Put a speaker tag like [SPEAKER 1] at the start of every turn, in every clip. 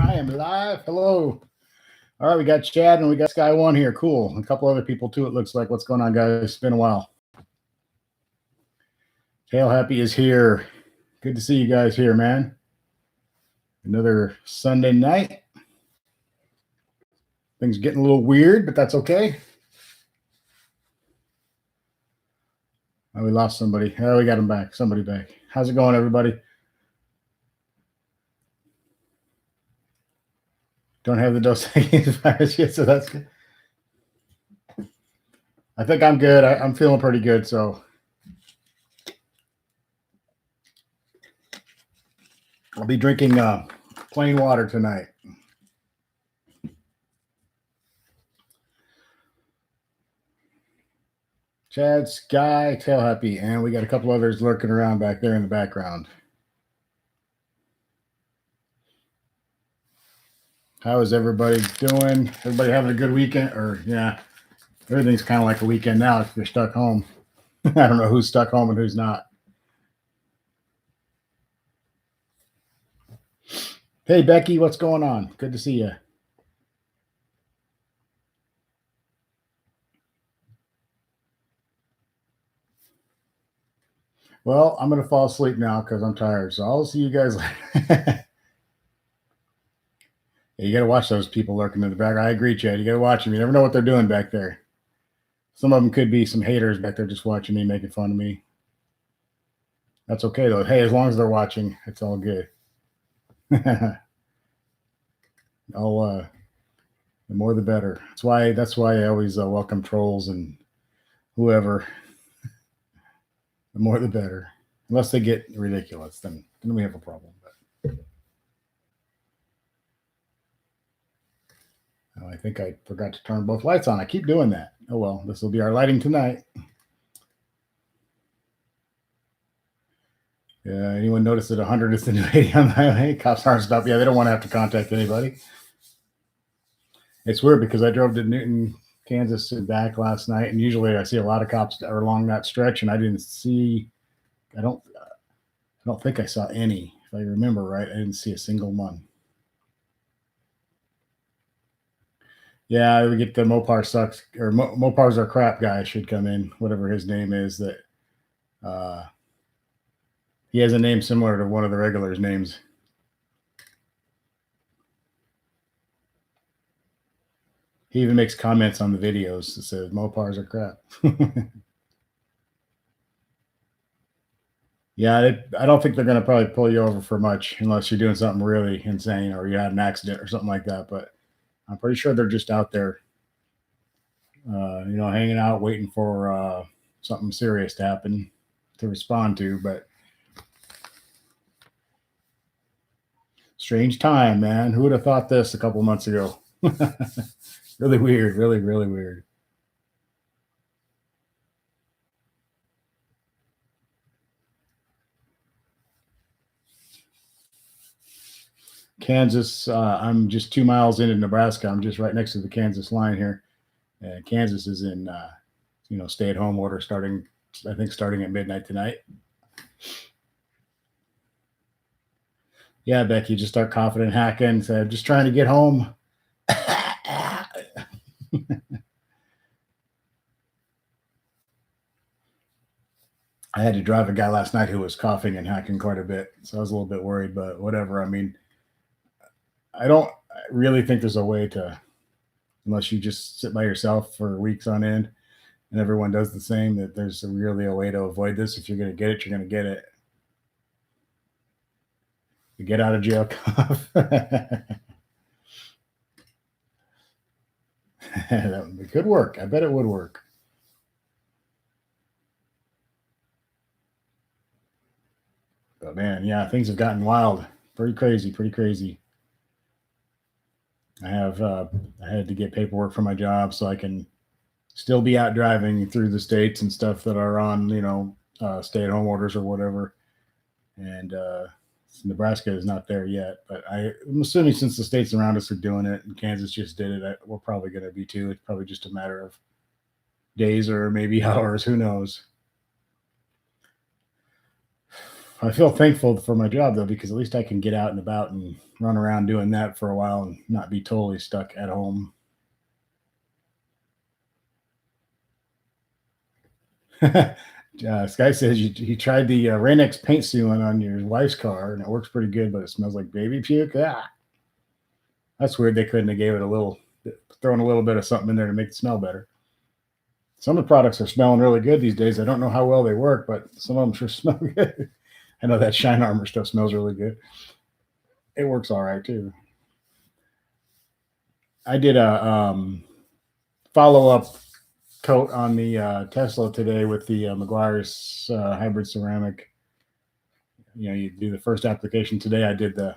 [SPEAKER 1] I am live. Hello. All right, we got Chad and we got Sky One here. Cool. A couple other people too, it looks like. What's going on, guys? It's been a while. Tail Happy is here. Good to see you guys here, man. Another Sunday night. Things getting a little weird, but that's okay. Oh, we lost somebody. Oh, we got him back. Somebody back. How's it going, everybody? Don't have the Dos Equis virus yet, so that's good. I think I'm good. I'm feeling pretty good, so I'll be drinking plain water tonight. Chad, Sky, Tail Happy, and we got a couple others lurking around back there in the background. How is everybody doing? Everybody having a good weekend? Or, yeah, everything's kind of like a weekend now if you're stuck home. I don't know who's stuck home and who's not. Hey, Becky, what's going on? Good to see you. Well, I'm going to fall asleep now because I'm tired. So I'll see you guys later. You got to watch those people lurking in the back. I agree, Chad. You got to watch them. You never know what they're doing back there. Some of them could be some haters back there just watching me, making fun of me. That's okay, though. Hey, as long as they're watching, it's all good. The more the better. That's why I always welcome trolls and whoever. The more the better. Unless they get ridiculous, then we have a problem. But I think I forgot to turn both lights on. I keep doing that. Oh well, this will be our lighting tonight. Anyone notice that 100 is the new 80 on the highway? Cops aren't stopped. Yeah, they don't want to have to contact anybody. It's weird because I drove to Newton, Kansas and back last night, and usually I see a lot of cops are along that stretch, and I didn't see. I don't think I saw any. If I remember right, I didn't see a single one. Yeah, we get the Mopar sucks or Mopars are crap guy should come in, whatever his name is. That he has a name similar to one of the regulars' names. He even makes comments on the videos that says Mopars are crap. Yeah, I don't think they're going to probably pull you over for much unless you're doing something really insane or you had an accident or something like that. But I'm pretty sure they're just out there, hanging out, waiting for something serious to happen to respond to. But strange time, man. Who would have thought this a couple months ago? Really weird. Really, really weird. Kansas, I'm just 2 miles into Nebraska. I'm just right next to the Kansas line here. And Kansas is in, stay-at-home order starting at midnight tonight. Yeah, Becky, just start coughing and hacking. So just trying to get home. I had to drive a guy last night who was coughing and hacking quite a bit. So I was a little bit worried, but whatever. I mean, I don't really think there's a way to, unless you just sit by yourself for weeks on end and everyone does the same, that there's really a way to avoid this. If you're going to get it, you're going to get it. You get out of jail cough. It could work. I bet it would work. But man, yeah, things have gotten wild. Pretty crazy. I had to get paperwork for my job so I can still be out driving through the states and stuff that are on, stay-at-home orders or whatever. And Nebraska is not there yet, but I'm assuming since the states around us are doing it and Kansas just did it, we're probably going to be too. It's probably just a matter of days or maybe hours. Who knows? I feel thankful for my job though, because at least I can get out and about and run around doing that for a while and not be totally stuck at home. Sky says he tried the Rain-X paint sealant on your wife's car and it works pretty good, but it smells like baby puke. Ah, that's weird. They couldn't have gave it a little, thrown a little bit of something in there to make it smell better. Some of the products are smelling really good these days. I don't know how well they work, but some of them sure smell good. I know that Shine Armor stuff smells really good. It works all right too. I did a follow up coat on the Tesla today with the McGuire's hybrid ceramic. You know, you do the first application today. I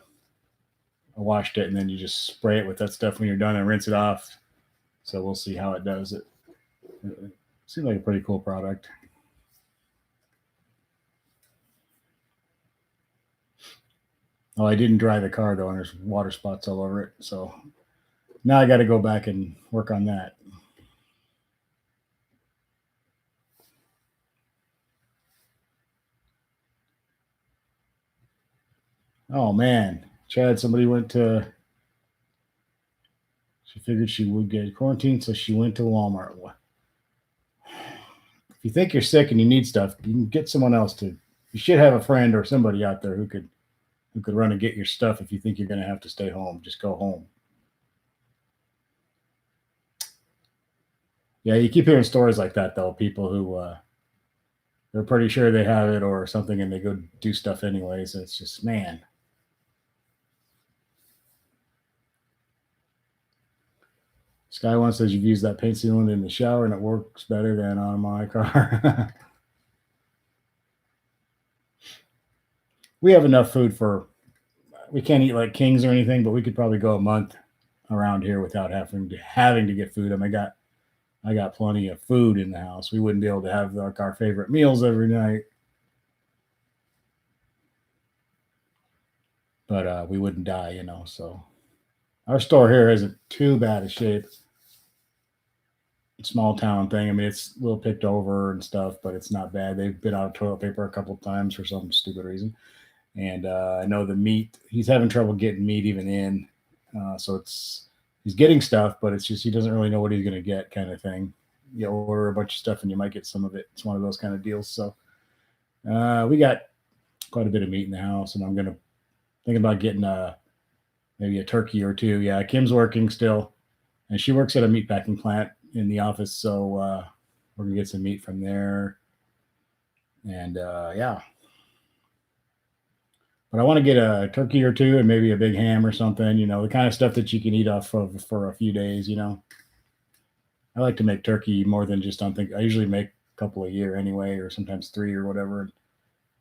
[SPEAKER 1] washed it and then you just spray it with that stuff when you're done and rinse it off. So we'll see how it does. It seems like a pretty cool product. Oh, I didn't dry the car though, and there's water spots all over it. So now I got to go back and work on that. Oh man, Chad, somebody went to. She figured she would get quarantined, so she went to Walmart. If you think you're sick and you need stuff, you can get someone else to. You should have a friend or somebody out there who could run and get your stuff if you think you're going to have to stay home. Just go home. Yeah, you keep hearing stories like that though. People who they're pretty sure they have it or something, and they go do stuff anyways. It's just man. Sky One says you've used that paint sealant in the shower and it works better than on my car. We have enough food for. We can't eat like kings or anything, but we could probably go a month around here without having to get food. I mean, I got plenty of food in the house. We wouldn't be able to have like our favorite meals every night, but we wouldn't die, you know. So our store here isn't too bad a shape. Small town thing. I mean, it's a little picked over and stuff, but it's not bad. They've been out of toilet paper a couple of times for some stupid reason. And I know the meat. He's having trouble getting meat even in. So he's getting stuff, but it's just he doesn't really know what he's going to get, kind of thing. You order a bunch of stuff and you might get some of it. It's one of those kind of deals. So we got quite a bit of meat in the house, and I'm gonna think about getting maybe a turkey or two. Yeah, Kim's working still, and she works at a meat packing plant in the office, so we're gonna get some meat from there. And yeah, but I want to get a turkey or two and maybe a big ham or something. You know, the kind of stuff that you can eat off of for a few days. You know, I like to make turkey more than just on things. I usually make a couple a year anyway, or sometimes three or whatever, and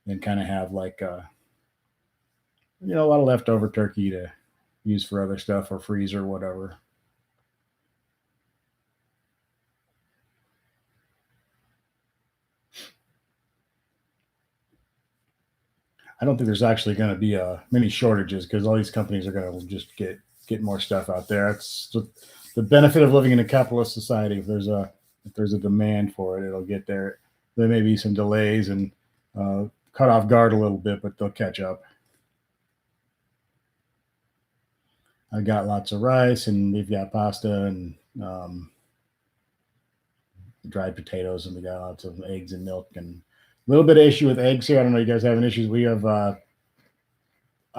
[SPEAKER 1] then kind of have like a lot of leftover turkey to use for other stuff or freeze or whatever. I don't think there's actually going to be many shortages because all these companies are going to just get more stuff out there. It's the benefit of living in a capitalist society. If there's a demand for it, it'll get there. There may be some delays and cut off guard a little bit, but they'll catch up. I got lots of rice and we've got pasta and dried potatoes, and we got lots of eggs and milk and a little bit of issue with eggs here. I don't know. You guys having issues? We have. I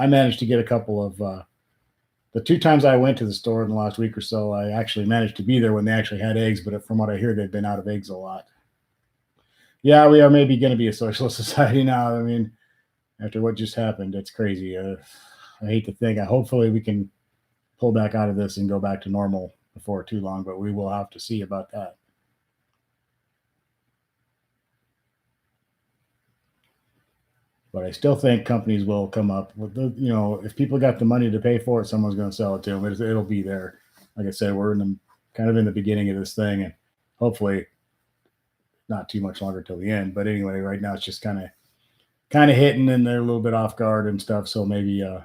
[SPEAKER 1] managed to get a couple of the two times I went to the store in the last week or so. I actually managed to be there when they actually had eggs, but from what I hear, they've been out of eggs a lot. Yeah, we are maybe going to be a socialist society now. I mean, after what just happened, it's crazy. I hate to think. Hopefully, we can pull back out of this and go back to normal before too long, but we will have to see about that. But I still think companies will come up with if people got the money to pay for it, someone's going to sell it to them. It'll be there. Like I said, we're kind of in the beginning of this thing, and hopefully not too much longer till the end. But anyway, right now it's just kind of hitting, and they're a little bit off guard and stuff. So maybe I'm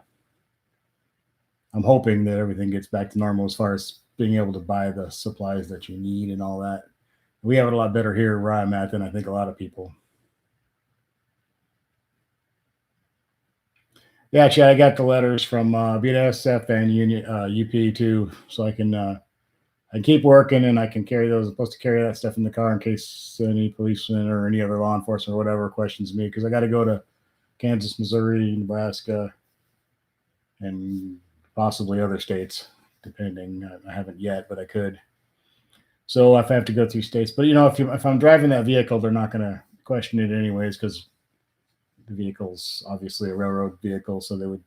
[SPEAKER 1] hoping that everything gets back to normal as far as being able to buy the supplies that you need and all that. We have it a lot better here where I'm at than I think a lot of people. Yeah, Chad, I got the letters from BNSF and Union UP too, so I keep working and I can carry those. I'm supposed to carry that stuff in the car in case any policeman or any other law enforcement or whatever questions me, because I got to go to Kansas, Missouri, Nebraska, and possibly other states, depending. I haven't yet, but I could. So if I have to go through states, but if I'm driving that vehicle, they're not going to question it anyways, because the vehicle's obviously a railroad vehicle. So they would,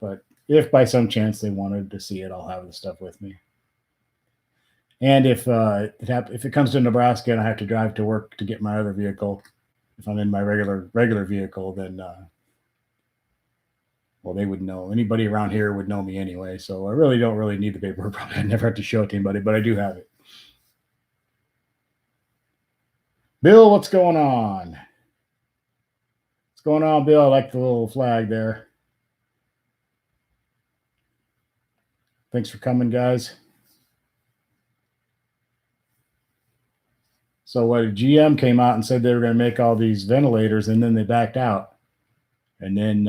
[SPEAKER 1] but if by some chance they wanted to see it, I'll have the stuff with me. And if it comes to Nebraska and I have to drive to work to get my other vehicle, if I'm in my regular vehicle, then well, they would know. Anybody around here would know me anyway, so I really don't really need the paperwork. Probably I never have to show it to anybody, but I do have it. Bill, what's going on? What's going on, Bill? I like the little flag there. Thanks for coming, guys. So what GM came out and said they were going to make all these ventilators, and then they backed out. And then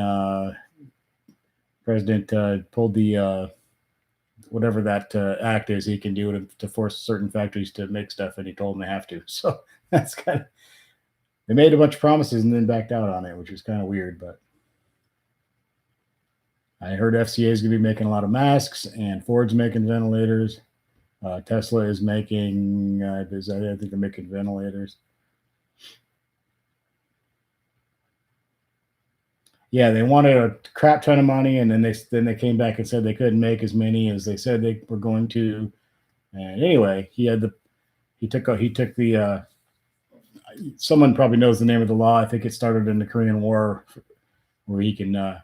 [SPEAKER 1] President pulled the whatever that act is he can do to force certain factories to make stuff, and he told them they have to. So that's kind of, they made a bunch of promises and then backed out on it, which is kind of weird. But I heard FCA is going to be making a lot of masks, and Ford's making ventilators. Tesla is making, I think they're making ventilators. Yeah, they wanted a crap ton of money, and then they came back and said they couldn't make as many as they said they were going to. And anyway, he took the someone probably knows the name of the law. I think it started in the Korean War, where he can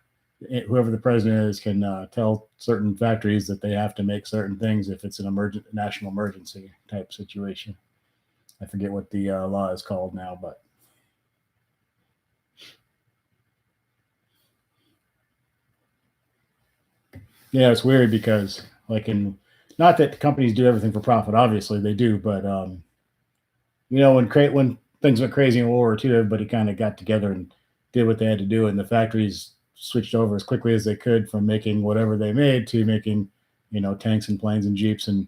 [SPEAKER 1] whoever the president is can tell certain factories that they have to make certain things if it's an national emergency type situation. I forget what the law is called now, but yeah, it's weird because not that companies do everything for profit. Obviously, they do, but when things went crazy in World War II, everybody kind of got together and did what they had to do, and the factories switched over as quickly as they could from making whatever they made to making, tanks and planes and jeeps and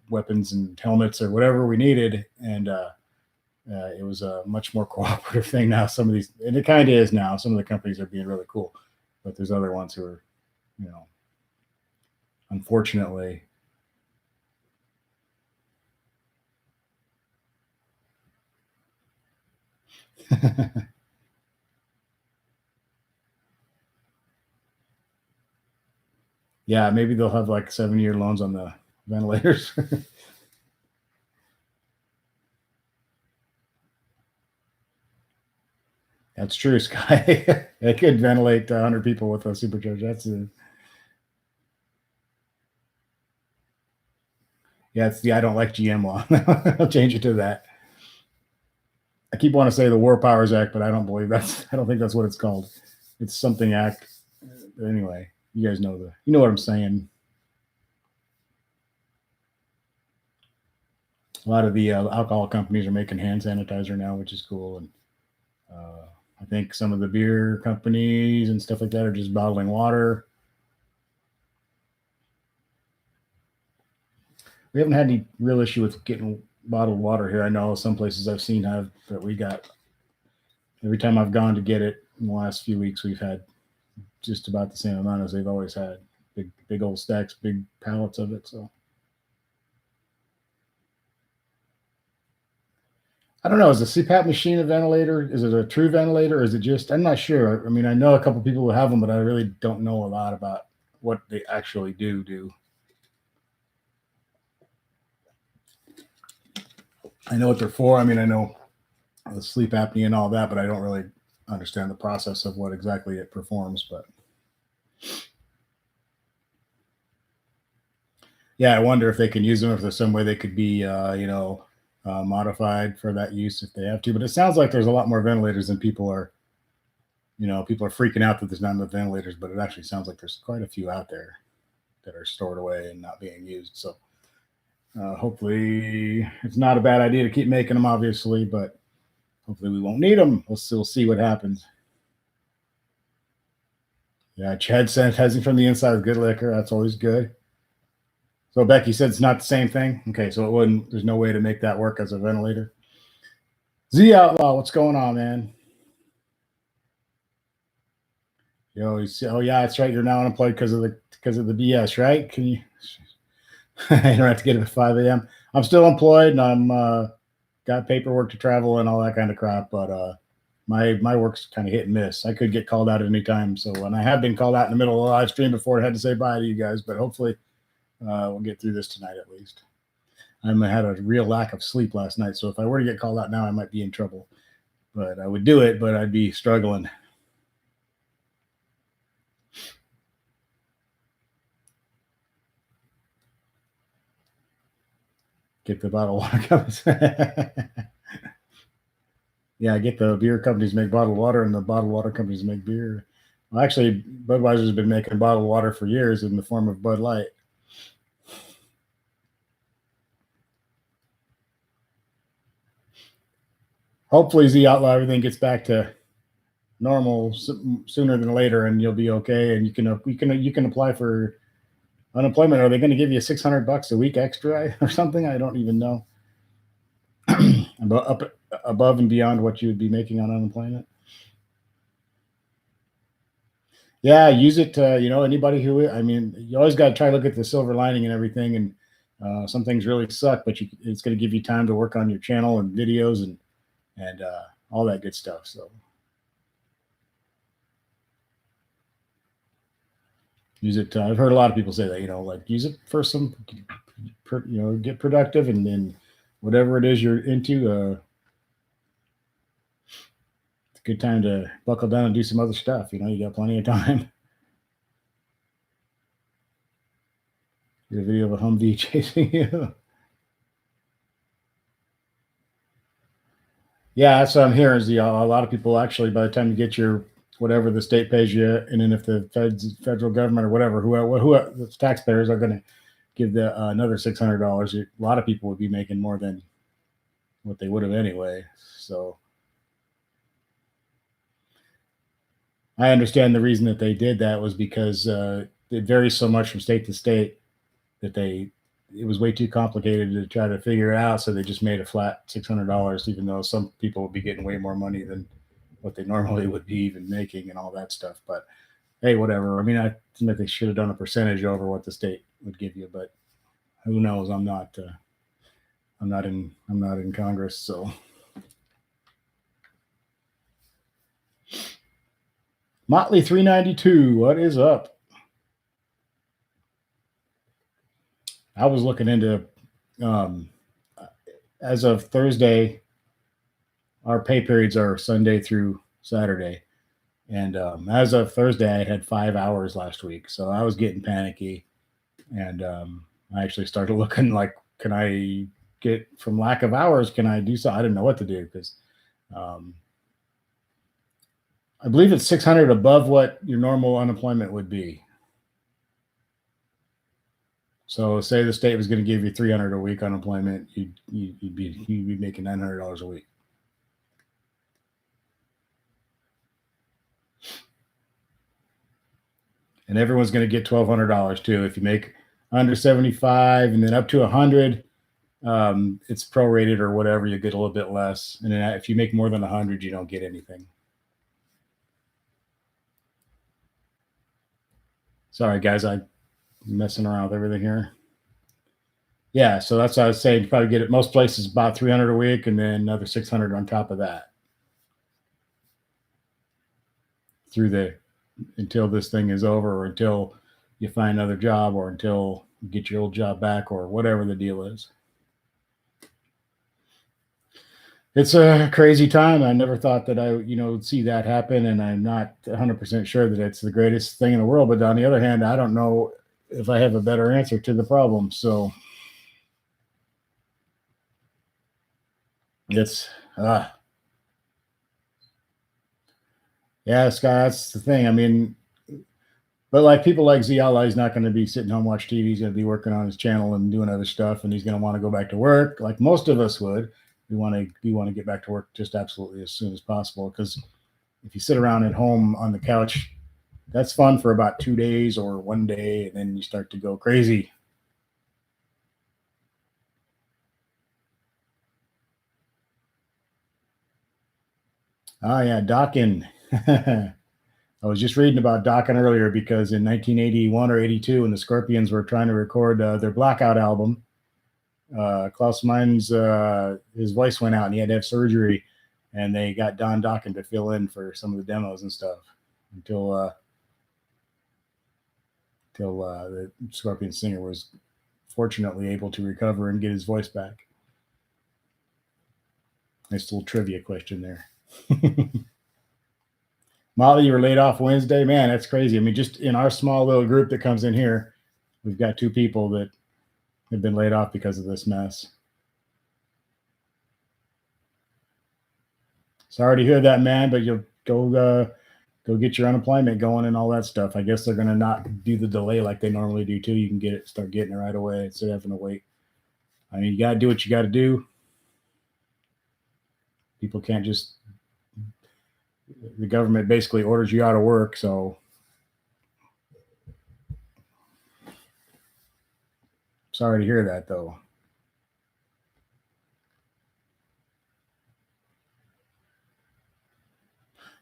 [SPEAKER 1] weapons and helmets or whatever we needed, and it was a much more cooperative thing now. Some of these, and it kind of is now. Some of the companies are being really cool, but there's other ones who are, unfortunately. Yeah, maybe they'll have like 7-year loans on the ventilators. That's true, Sky. They could ventilate 100 people with a supercharger. It's the I don't like GM law. I'll change it to that. I keep wanting to say the War Powers Act, but I don't think that's what it's called. It's something act. But anyway, you guys know what I'm saying. A lot of the alcohol companies are making hand sanitizer now, which is cool. And I think some of the beer companies and stuff like that are just bottling water. We haven't had any real issue with getting bottled water here. I know some places I've seen have, but we got, every time I've gone to get it in the last few weeks, we've had just about the same amount as they've always had. Big old stacks, big pallets of it. So I don't know. Is the CPAP machine a ventilator? Is it a true ventilator? Or is it just? I'm not sure. I mean, I know a couple people who have them, but I really don't know a lot about what they actually do. I know what they're for. I mean, I know the sleep apnea and all that, but I don't really understand the process of what exactly it performs. But yeah, I wonder if they can use them, if there's some way they could be, modified for that use if they have to. But it sounds like there's a lot more ventilators than people are. People are freaking out that there's not enough ventilators, but it actually sounds like there's quite a few out there that are stored away and not being used. So hopefully it's not a bad idea to keep making them, obviously, but hopefully we won't need them. We'll still see what happens. Yeah, Chad sanitizing from the inside with good liquor. That's always good. So Becky said it's not the same thing. Okay, so it wouldn't. There's no way to make that work as a ventilator. Z Outlaw, what's going on, man? Yo, oh yeah, that's right. You're now unemployed because of the BS, right? Can you? I don't have to get up at 5 a.m. I'm still employed and I'm got paperwork to travel and all that kind of crap, but my work's kind of hit and miss. I could get called out at any time. So, and I have been called out in the middle of a live stream before. I had to say bye to you guys, but hopefully we'll get through this tonight at least. I had a real lack of sleep last night, so if I were to get called out now, I might be in trouble. But I would do it, but I'd be struggling. Get the bottled water companies. Yeah, I get the beer companies make bottled water and the bottled water companies make beer. Well, actually, Budweiser's been making bottled water for years in the form of Bud Light. Hopefully, Z Outlaw, everything gets back to normal sooner than later, and you'll be okay. And you can apply for unemployment. Are they going to give you $600 a week extra or something? I don't even know. Above and beyond what you would be making on unemployment. Yeah, use it. Anybody who, I mean, you always got to try to look at the silver lining and everything. And some things really suck, but it's going to give you time to work on your channel and videos and all that good stuff. So use it. I've heard a lot of people say that, like use it for some, get productive and then whatever it is you're into. It's a good time to buckle down and do some other stuff. You got plenty of time. There's a video of a Humvee chasing you. Yeah, that's what I'm hearing. Is a lot of people actually, by the time you get your whatever the state pays you, and then if the federal government or whatever, who the taxpayers are going to give another $600, a lot of people would be making more than what they would have anyway. So I understand the reason that they did that was because it varies so much from state to state that it was way too complicated to try to figure it out. So they just made a flat $600, even though some people would be getting way more money than what they normally would be even making and all that stuff. But hey, whatever. I mean, I think they should have done a percentage over what the state would give you, but who knows? I'm not in Congress, so. Motley 392, what is up? I was looking into as of Thursday, our pay periods are Sunday through Saturday. And as of Thursday, I had 5 hours last week. So I was getting panicky. And I actually started looking like, can I get from lack of hours? Can I do so? I didn't know what to do because I believe it's 600 above what your normal unemployment would be. So say the state was going to give you 300 a week unemployment, you'd be making $900 a week. And everyone's going to get $1,200 too. If you make under 75 and then up to 100, it's prorated or whatever. You get a little bit less. And then if you make more than 100, you don't get anything. Sorry, guys, I'm messing around with everything here. Yeah, so that's what I was saying. You probably get it most places about 300 a week and then another 600 on top of that until this thing is over or until you find another job or until you get your old job back or whatever the deal is. It's a crazy time. I never thought that I would see that happen, and I'm not 100% sure that it's the greatest thing in the world. But on the other hand, I don't know if I have a better answer to the problem. So it's yeah, Scott, that's the thing. I mean, but like people like Ziala, he's not going to be sitting home watch TV. He's going to be working on his channel and doing other stuff, and he's going to want to go back to work, like most of us would. We want to get back to work just absolutely as soon as possible, because if you sit around at home on the couch That's fun for about 2 days or one day, and then you start to go crazy. Oh yeah, docking. I was just reading about docking earlier because in 1981 or 82, when the Scorpions were trying to record their Blackout album, Klaus Mines, his voice went out and he had to have surgery, and they got Don Dokken to fill in for some of the demos and stuff until the Scorpion singer was fortunately able to recover and get his voice back. Nice little trivia question there. Molly, you were laid off Wednesday. Man, that's crazy. I mean, just in our small little group that comes in here, we've got 2 people that have been laid off because of this mess. Sorry to hear that, man, but you'll go get your unemployment going and all that stuff. I guess they're going to not do the delay like they normally do too. You can start getting it right away instead of having to wait. I mean, you got to do what you got to do. People can't just, the government basically orders you out of work. So sorry to hear that, though.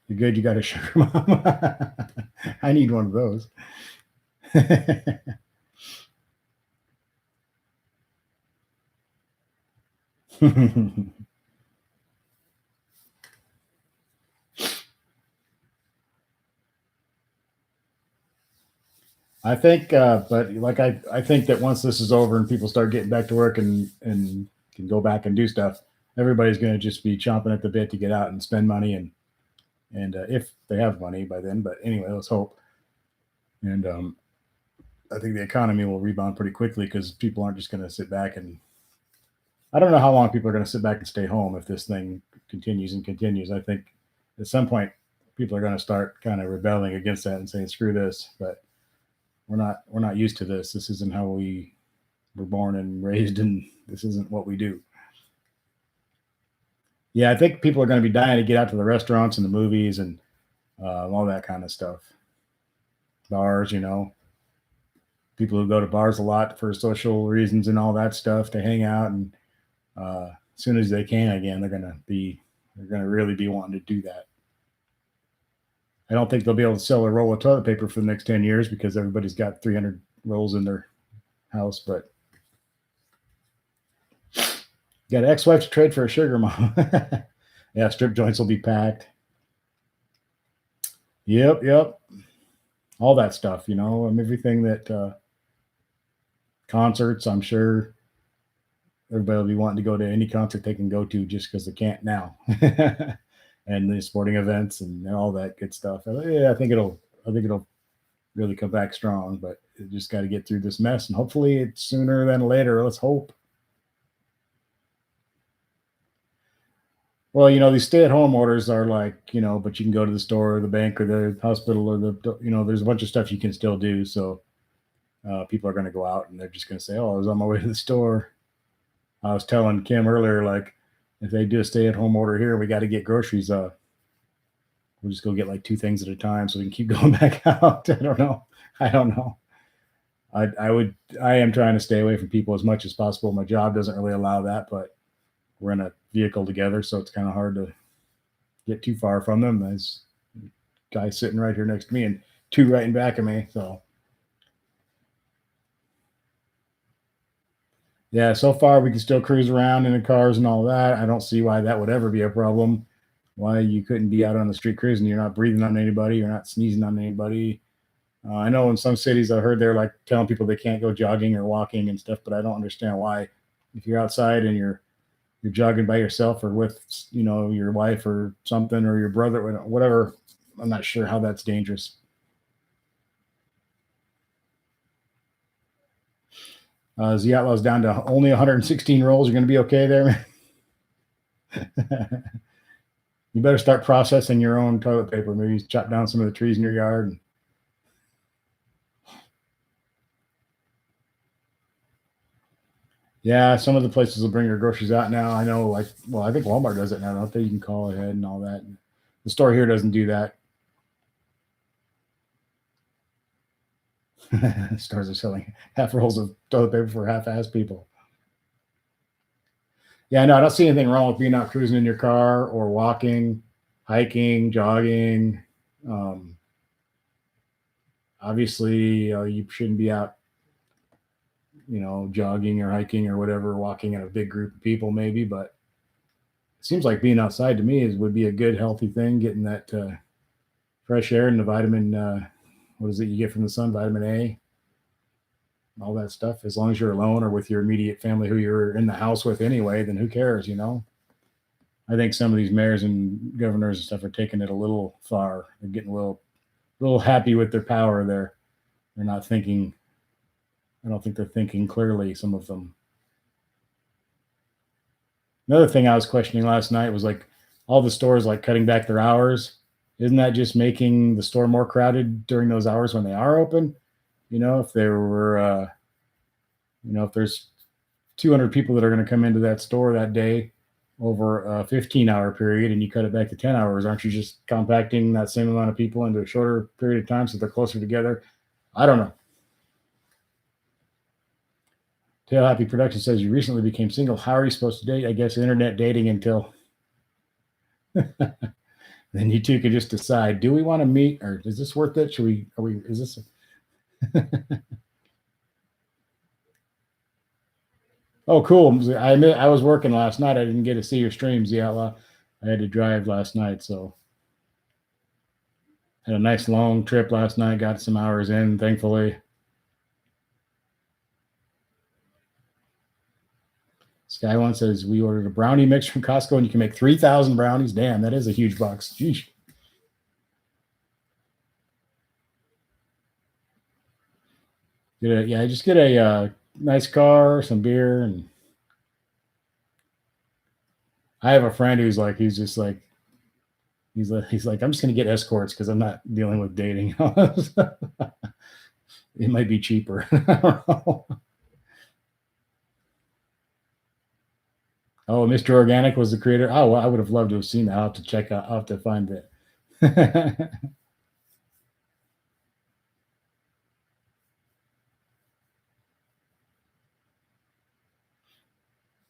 [SPEAKER 1] You're good. You got a sugar mom. I need one of those. I think, but like I think that once this is over and people start getting back to work and can go back and do stuff, everybody's going to just be chomping at the bit to get out and spend money and if they have money by then. But anyway, let's hope. And I think the economy will rebound pretty quickly because people aren't just going to sit back and. I don't know how long people are going to sit back and stay home if this thing continues and continues. I think at some point people are going to start kind of rebelling against that and saying screw this. But we're not used to this. This isn't how we were born and raised, and this isn't what we do. Yeah, I think people are going to be dying to get out to the restaurants and the movies and all that kind of stuff. Bars, people who go to bars a lot for social reasons and all that stuff to hang out, and as soon as they can again, they're gonna really be wanting to do that. I don't think they'll be able to sell a roll of toilet paper for the next 10 years because everybody's got 300 rolls in their house. But got an ex-wife to trade for a sugar mom. Yeah, strip joints will be packed. Yep. All that stuff, and everything that concerts, I'm sure everybody will be wanting to go to any concert they can go to just because they can't now. And the sporting events and all that good stuff. Yeah, I think it'll really come back strong, but it just got to get through this mess, and hopefully it's sooner than later. Let's hope. Well, these stay-at-home orders are like, but you can go to the store or the bank or the hospital or there's a bunch of stuff you can still do. So people are going to go out and they're just going to say, "Oh, I was on my way to the store." I was telling Kim earlier, like, if they do a stay-at-home order here, we got to get groceries. We'll just go get like 2 things at a time so we can keep going back out. I don't know. I am trying to stay away from people as much as possible. My job doesn't really allow that, but we're in a vehicle together, so it's kind of hard to get too far from them. There's a guy sitting right here next to me and 2 right in back of me. So yeah, so far we can still cruise around in the cars and all that. I don't see why that would ever be a problem. Why you couldn't be out on the street cruising? You're not breathing on anybody. You're not sneezing on anybody. I know in some cities I heard they're like telling people they can't go jogging or walking and stuff, but I don't understand why. If you're outside and you're jogging by yourself or with your wife or something or your brother, whatever, I'm not sure how that's dangerous. The Outlaw's down to only 116 rolls. You're going to be okay there. You better start processing your own toilet paper. Maybe chop down some of the trees in your yard. Yeah, some of the places will bring your groceries out now. I know, I think Walmart does it now, don't they? You can call ahead and all that. The store here doesn't do that. Stores are selling half rolls of toilet paper for half-ass people. Yeah, no, I don't see anything wrong with being out cruising in your car or walking, hiking, jogging. Um, Obviously, you shouldn't be out, jogging or hiking or whatever, walking in a big group of people, maybe. But it seems like being outside to me would be a good, healthy thing. Getting that fresh air and the vitamin. What is it you get from the sun? Vitamin A, all that stuff. As long as you're alone or with your immediate family, who you're in the house with anyway, then who cares? I think some of these mayors and governors and stuff are taking it a little far. They're getting a little happy with their power there. They're not thinking. I don't think they're thinking clearly. Some of them. Another thing I was questioning last night was like all the stores like cutting back their hours. Isn't that just making the store more crowded during those hours when they are open? If there were, if there's 200 people that are going to come into that store that day over a 15-hour period and you cut it back to 10 hours, aren't you just compacting that same amount of people into a shorter period of time so they're closer together? I don't know. Tail Happy Production says you recently became single. How are you supposed to date? I guess internet dating until then you two can just decide, do we want to meet or is this worth it? Is this? Oh, cool. I was working last night. I didn't get to see your streams. Yeah, well, I had to drive last night. So had a nice long trip last night. Got some hours in, thankfully. Sky One says we ordered a brownie mix from Costco and you can make 3,000 brownies. Damn, that is a huge box. Jeez. Just get a nice car, some beer, and I have a friend who's like, he's like, I'm just gonna get escorts because I'm not dealing with dating. It might be cheaper. I don't know. Oh, Mr. Organic was the creator. Oh, well, I would have loved to have seen that. I'll have to check out. I'll have to find it.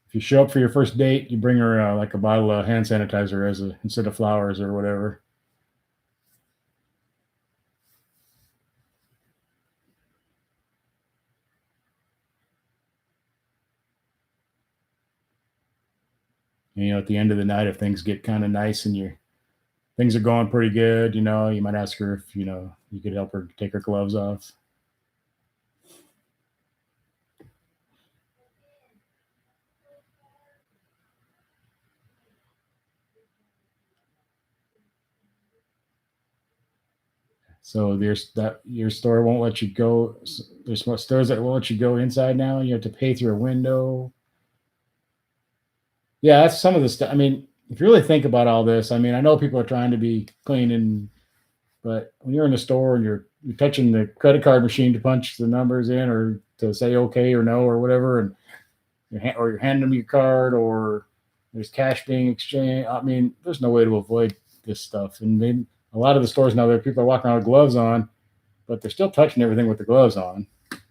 [SPEAKER 1] If you show up for your first date, you bring her like a bottle of hand sanitizer instead of flowers or whatever. And, at the end of the night, if things get kind of nice and things are going pretty good, you might ask her if you could help her take her gloves off. So your store won't let you go. There's stores that won't let you go inside now. You have to pay through a window. Yeah, that's some of the stuff. I mean, if you really think about all this, I mean, I know people are trying to be clean, but when you're in a store and you're touching the credit card machine to punch the numbers in or to say okay or no or whatever, and you're handing them your card or there's cash being exchanged. I mean, there's no way to avoid this stuff. And then a lot of the stores now, there people are walking around with gloves on, but they're still touching everything with the gloves on, and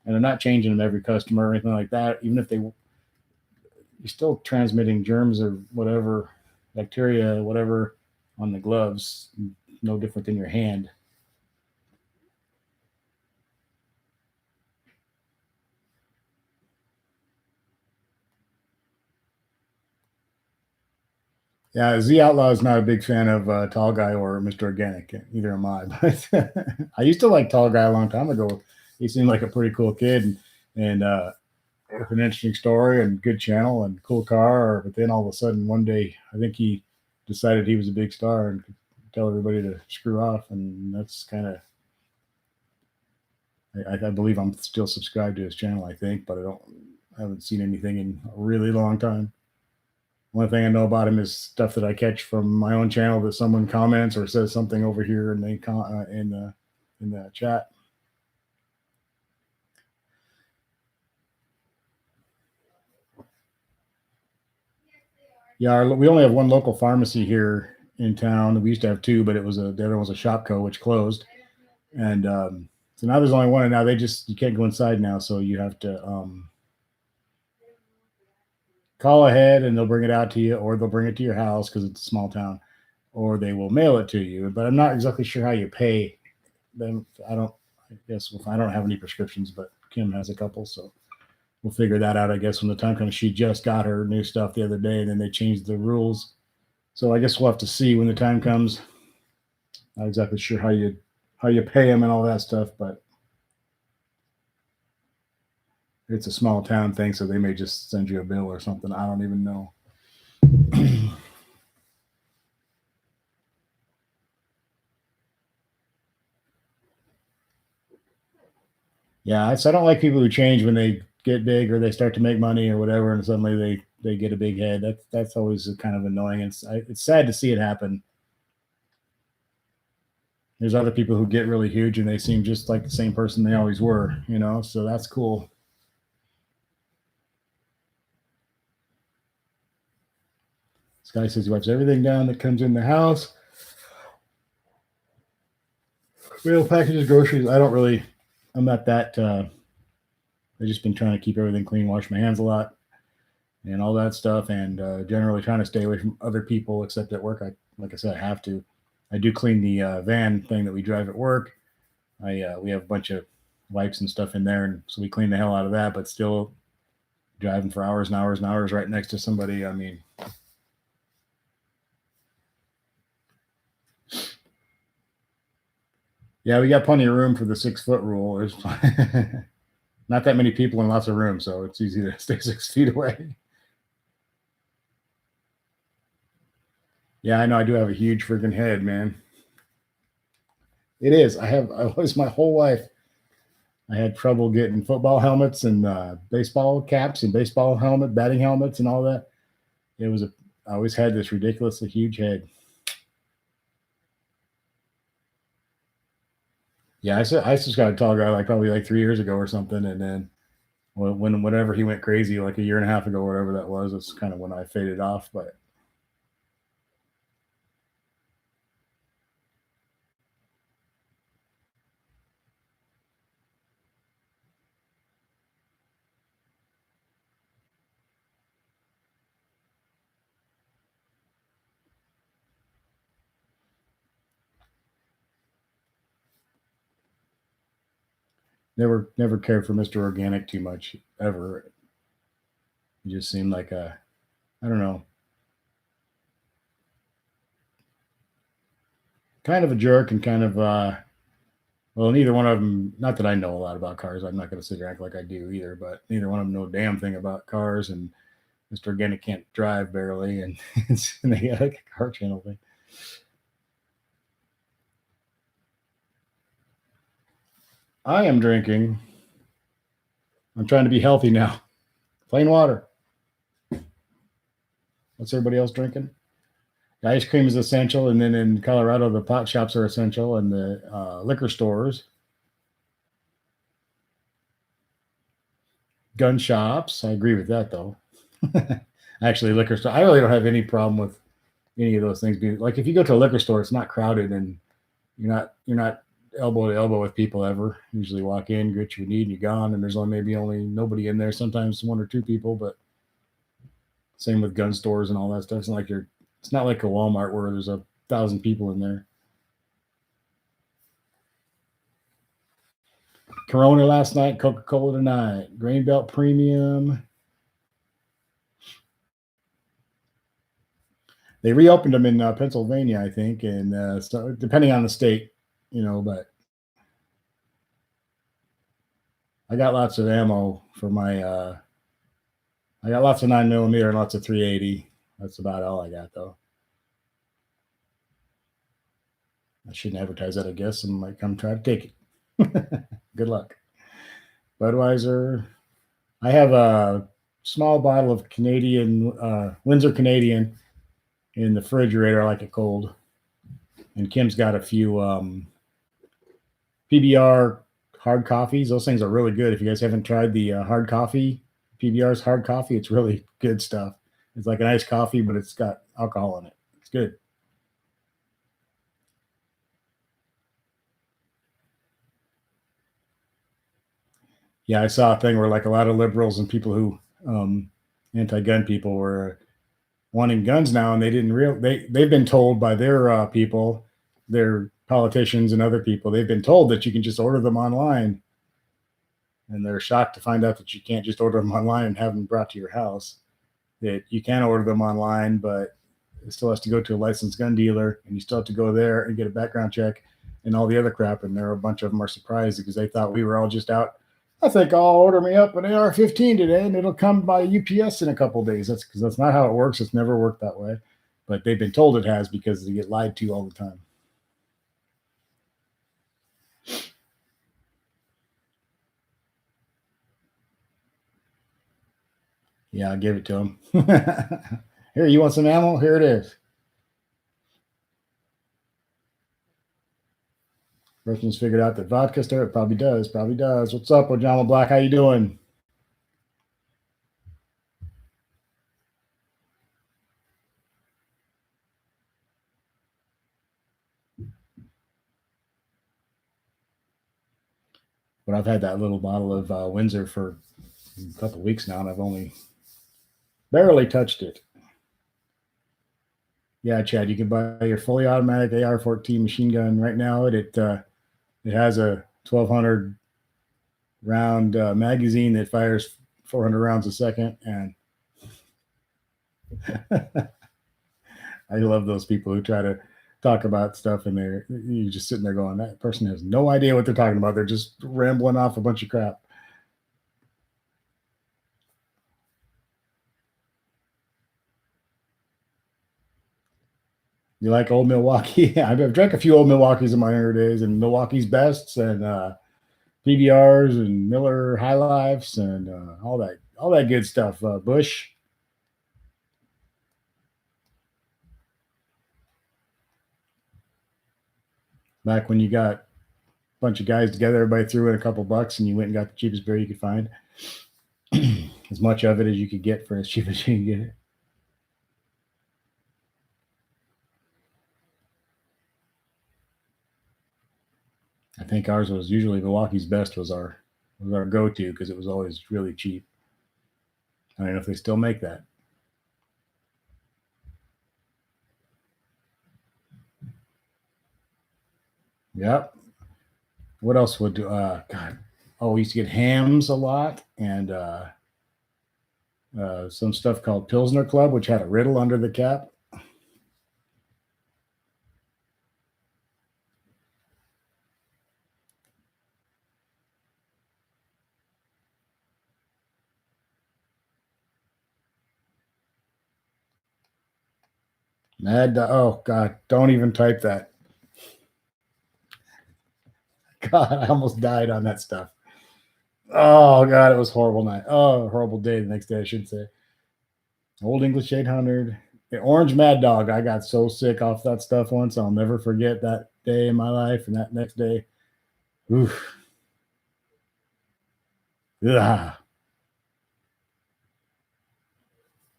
[SPEAKER 1] they're not changing them every customer or anything like that. Even if you're still transmitting germs or whatever, bacteria, whatever, on the gloves, no different than your hand. Yeah, Z Outlaw is not a big fan of Tall Guy or Mr. Organic. Either am I. But I used to like Tall Guy a long time ago. He seemed like a pretty cool kid and with an interesting story and good channel and cool car. But then all of a sudden, one day, I think he decided he was a big star and could tell everybody to screw off. And that's kind of, I believe I'm still subscribed to his channel, I think, but I haven't seen anything in a really long time. One thing I know about him is stuff that I catch from my own channel that someone comments or says something over here and they in the chat. Yeah, we only have one local pharmacy here in town. We used to have two, but the other one was a Shopco, which closed. And So now there's only one, and now you can't go inside now, so you have to call ahead, and they'll bring it out to you, or they'll bring it to your house because it's a small town, or they will mail it to you. But I'm not exactly sure how you pay them. I don't. I guess I don't have any prescriptions, but Kim has a couple, so we'll figure that out. I guess when the time comes. She just got her new stuff the other day, and then they changed the rules. So I guess we'll have to see when the time comes. Not exactly sure how you pay them and all that stuff, but it's a small town thing, so they may just send you a bill or something. I don't even know. Yeah, so I don't like people who change when they get big or they start to make money or whatever, and suddenly they get a big head. That's always kind of annoying. It's sad to see it happen. There's other people who get really huge and they seem just like the same person they always were, So that's cool. This guy says he wipes everything down that comes in the house. Mail packages, groceries. I'm not that. I've just been trying to keep everything clean, wash my hands a lot, and all that stuff, and generally trying to stay away from other people except at work. Like I said, I have to. I do clean the van thing that we drive at work. We have a bunch of wipes and stuff in there, and so we clean the hell out of that. But still, driving for hours and hours and hours right next to somebody. I mean, yeah, we got plenty of room for the 6 foot rule. There's not that many people and lots of room, so it's easy to stay 6 feet away. Yeah, I know. I do have a huge freaking head, man. It is. I was my whole life. I had trouble getting football helmets and baseball caps and baseball batting helmets, and all that. I always had this ridiculously huge head. Yeah, I just got a tall guy like probably like 3 years ago or something, and then whenever he went crazy like a year and a half ago, whatever that was, it's kind of when I faded off. But never cared for Mr. Organic too much ever. He just seemed like I don't know, kind of a jerk and kind of well, neither one of them. Not that I know a lot about cars. I'm not going to sit here and act like I do either. But neither one of them know a damn thing about cars. And Mr. Organic can't drive barely, and, and they got like a car channel thing. I am drinking. I'm trying to be healthy now. Plain water. What's everybody else drinking? The ice cream is essential, and then in Colorado, the pot shops are essential, and the liquor stores, gun shops. I agree with that, though. Actually, liquor store. I really don't have any problem with any of those things being like if you go to a liquor store, it's not crowded, and you're not elbow to elbow with people ever. Usually walk in, get what you need, and you're gone, and there's only nobody in there. Sometimes one or two people, but same with gun stores and all that stuff. It's not like a Walmart where there's 1,000 people in there. Corona last night, Coca-Cola tonight, Grain Belt Premium. They reopened them in Pennsylvania, I think, and so depending on the state, but I got lots of ammo for my. I got lots of 9mm and lots of 380. That's about all I got, though. I shouldn't advertise that, I guess. And might come try to take it. Good luck. Budweiser. I have a small bottle of Canadian Windsor Canadian in the refrigerator. I like it cold. And Kim's got a few PBR hard coffees. Those things are really good. If you guys haven't tried the hard coffee, PBR's hard coffee, it's really good stuff. It's like an iced coffee, but it's got alcohol in it. It's good. Yeah, I saw a thing where like a lot of liberals and people who anti-gun people were wanting guns now, and they didn't real they've been told by their people, their politicians and other people, they've been told that you can just order them online, and they're shocked to find out that you can't just order them online and have them brought to your house. That you can order them online, but it still has to go to a licensed gun dealer, and you still have to go there and get a background check and all the other crap. And there are a bunch of them are surprised because they thought we were all just out. I think I'll order me up an AR-15 today, and it'll come by UPS in a couple of days. That's because that's not how it works. It's never worked that way, but they've been told it has because they get lied to all the time. Yeah, I give it to them. Here, you want some ammo? Here it is. Person's figured out that vodka stir. It probably does. Probably does. What's up, Ojama Black? How you doing? But I've had that little bottle of Windsor for a couple of weeks now, and I've only barely touched it. Yeah, Chad, you can buy your fully automatic AR-14 machine gun right now. It has a 1,200 round magazine that fires 400 rounds a second, and I love those people who try to talk about stuff, and you're just sitting there going, that person has no idea what they're talking about. They're just rambling off a bunch of crap. You like old Milwaukee? Yeah, I've drank a few old Milwaukees in my younger days, and Milwaukee's Bests and PBRs and Miller High Lifes and all that good stuff. Bush. Back when you got a bunch of guys together, everybody threw in a couple bucks, and you went and got the cheapest beer you could find. As much of it as you could get for as cheap as you can get it. I think ours was usually Milwaukee's Best was our go-to because it was always really cheap. I don't know if they still make that. Yep. What else would God? Oh, we used to get hams a lot, and some stuff called Pilsner Club, which had a riddle under the cap. Oh God, don't even type that. God, I almost died on that stuff. Oh God, it was a horrible night. Oh, horrible day the next day, I should say. Old English 800. The Orange Mad Dog. I got so sick off that stuff once. I'll never forget that day in my life and that next day. Oof. Ugh.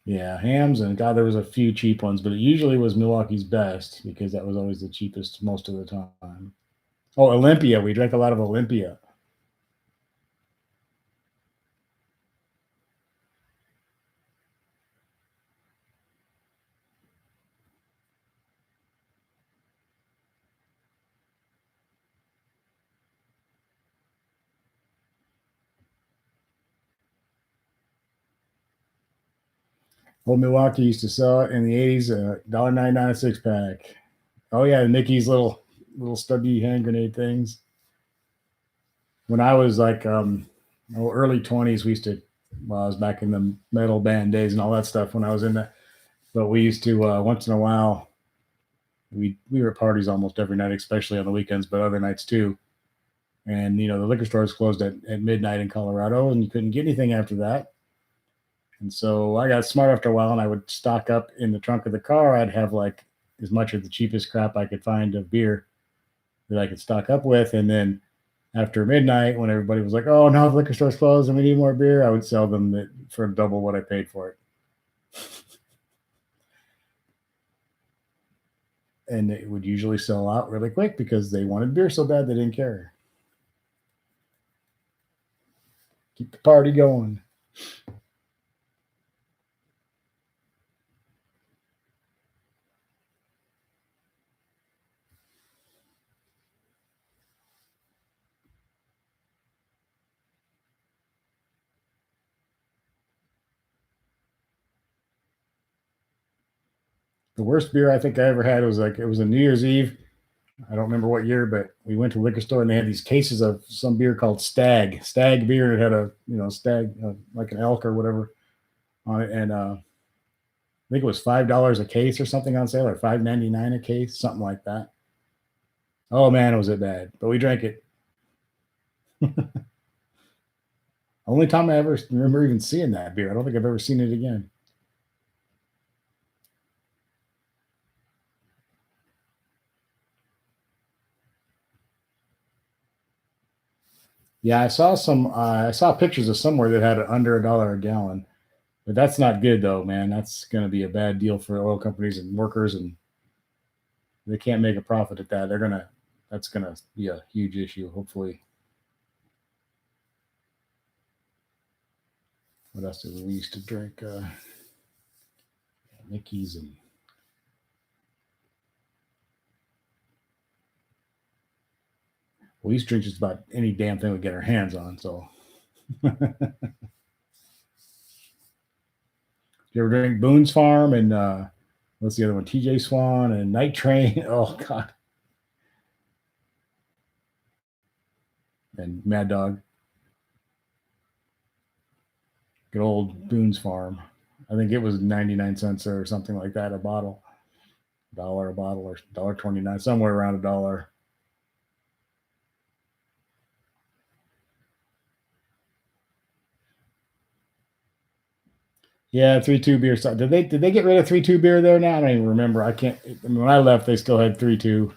[SPEAKER 1] Yeah, hams, and God, there was a few cheap ones, but it usually was Milwaukee's Best because that was always the cheapest most of the time. Oh, Olympia. We drank a lot of Olympia. Old Milwaukee used to sell it in the 80s, $1.99 a six pack. Oh yeah, Mickey's little stubby hand grenade things. When I was like early 20s, we used to, well, I was back in the metal band days and all that stuff when I was in that. But we used to once in a while, we were at parties almost every night, especially on the weekends, but other nights too. And the liquor stores closed at midnight in Colorado, and you couldn't get anything after that. And so I got smart after a while, and I would stock up in the trunk of the car. I'd have like as much of the cheapest crap I could find of beer that I could stock up with, and then after midnight, when everybody was like, "Oh no, the liquor store's closed and we need more beer," I would sell them for double what I paid for it. And it would usually sell out really quick because they wanted beer so bad they didn't care. Keep the party going. The worst beer I think I ever had was like it was a New Year's Eve. I don't remember what year, but we went to a liquor store and they had these cases of some beer called Stag beer. It had a stag like an elk or whatever on it, and I think it was $5 a case or something on sale, or $5.99 a case, something like that. Oh man, was it bad? But we drank it. Only time I ever remember even seeing that beer. I don't think I've ever seen it again. Yeah, I saw some. I saw pictures of somewhere that had it under $1 a gallon, but that's not good though, man. That's going to be a bad deal for oil companies and workers, and they can't make a profit at that. That's gonna be a huge issue. Hopefully, what else did we used to drink? Mickey's and we used to drink just about any damn thing we get our hands on. So, you ever drink Boone's Farm and what's the other one? TJ Swan and Night Train. Oh God, and Mad Dog. Good old Boone's Farm. I think it was 99 cents or something like that a bottle, dollar a bottle or $1.29, somewhere around $1. Yeah, 3-2 beer. Did they get rid of 3-2 beer there now? I don't even remember. I can't. I mean, when I left, they still had 3-2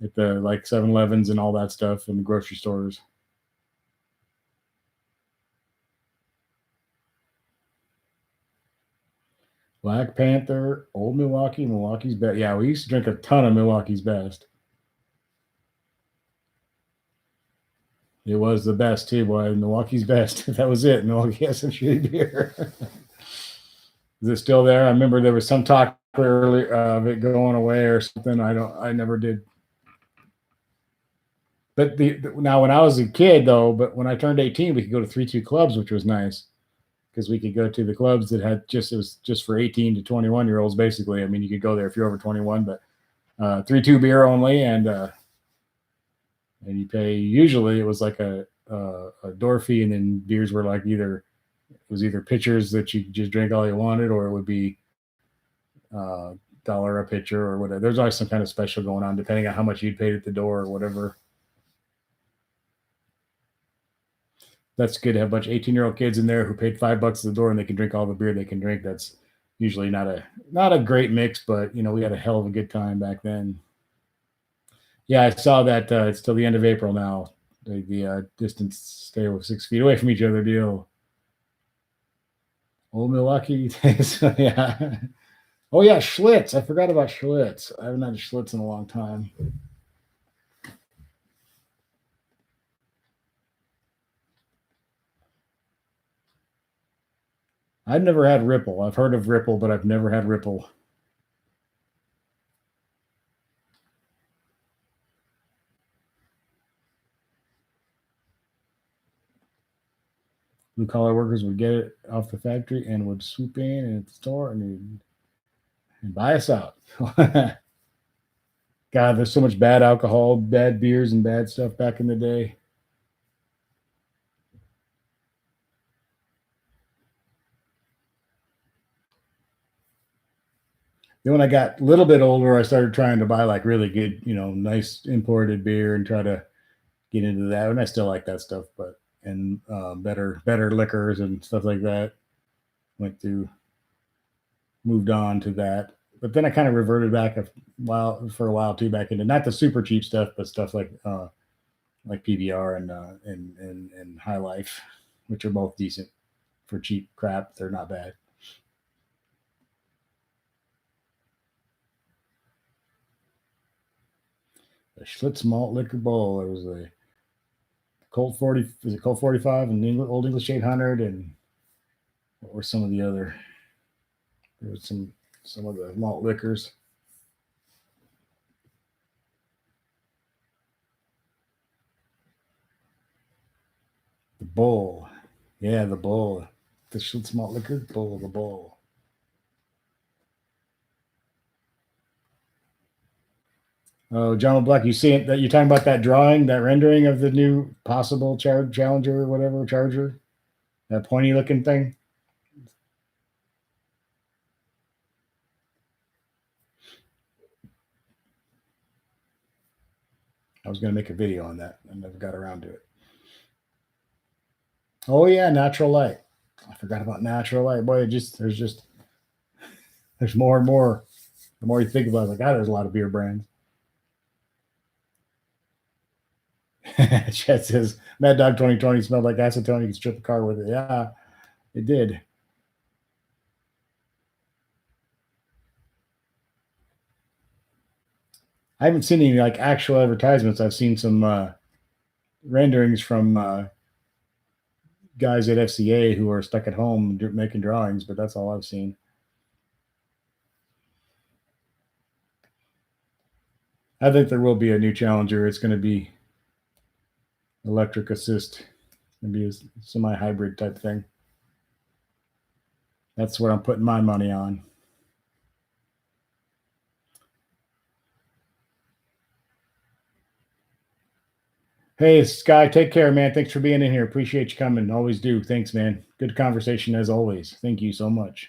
[SPEAKER 1] at the like 7-Elevens and all that stuff in the grocery stores. Black Panther, Old Milwaukee, Milwaukee's Best. Yeah, we used to drink a ton of Milwaukee's Best. It was the best too, boy. Milwaukee's Best. That was it. Milwaukee has some shitty beer. Is it still there? I remember there was some talk earlier of it going away or something. I never did. But now when I was a kid though, but when I turned 18, we could go to 3-2 clubs, which was nice because we could go to the clubs that had it was just for 18 to 21-year-olds basically. I mean, you could go there if you're over 21, but 3-2 beer only, and you pay. Usually, it was like a door fee, and then beers were like either pitchers that you just drink all you wanted, or it would be $1 a pitcher or whatever. There's always some kind of special going on depending on how much you'd paid at the door or whatever. That's good to have a bunch of 18-year-old kids in there who paid $5 at the door and they can drink all the beer they can drink. That's usually not a great mix, but we had a hell of a good time back then. Yeah, I saw that it's till the end of April now. The distance stay 6 feet away from each other deal. Old Milwaukee. Yeah. Oh yeah, Schlitz. I forgot about Schlitz. I haven't had a Schlitz in a long time. I've never had Ripple. I've heard of Ripple, but I've never had Ripple. Blue collar workers would get it off the factory and would swoop in at the store and buy us out. God, there's so much bad alcohol, bad beers, and bad stuff back in the day. Then when I got a little bit older, I started trying to buy like really good, nice imported beer and try to get into that. And I still like that stuff, but and better liquors and stuff like that. Went through, moved on to that, but then I kind of reverted back for a while too, back into not the super cheap stuff, but stuff like PBR and High Life, which are both decent for cheap crap. They're not bad. The Schlitz Malt Liquor Bowl. There was a Colt 40, is it Colt 45 and Old English 800, and what were some of the other? There was some of the malt liquors. The Bull, yeah, the Bull, the Schlitz malt liquor, the Bull. Oh, John Black, you see it? That you're talking about that drawing, that rendering of the new possible Challenger or whatever Charger, that pointy looking thing. I was going to make a video on that. I never got around to it. Oh yeah, Natural Light. I forgot about Natural Light. Boy, there's more and more. The more you think about it, like, there's a lot of beer brands. Chet says Mad Dog 2020 smelled like acetone. You can strip a car with it. Yeah, it did. I haven't seen any like actual advertisements. I've seen some renderings from guys at FCA who are stuck at home making drawings, but that's all I've seen. I think there will be a new Challenger. It's going to be electric assist. It's going to be a semi-hybrid type thing. That's what I'm putting my money on. Hey, Sky, take care, man. Thanks for being in here. Appreciate you coming. Always do. Thanks, man. Good conversation as always. Thank you so much.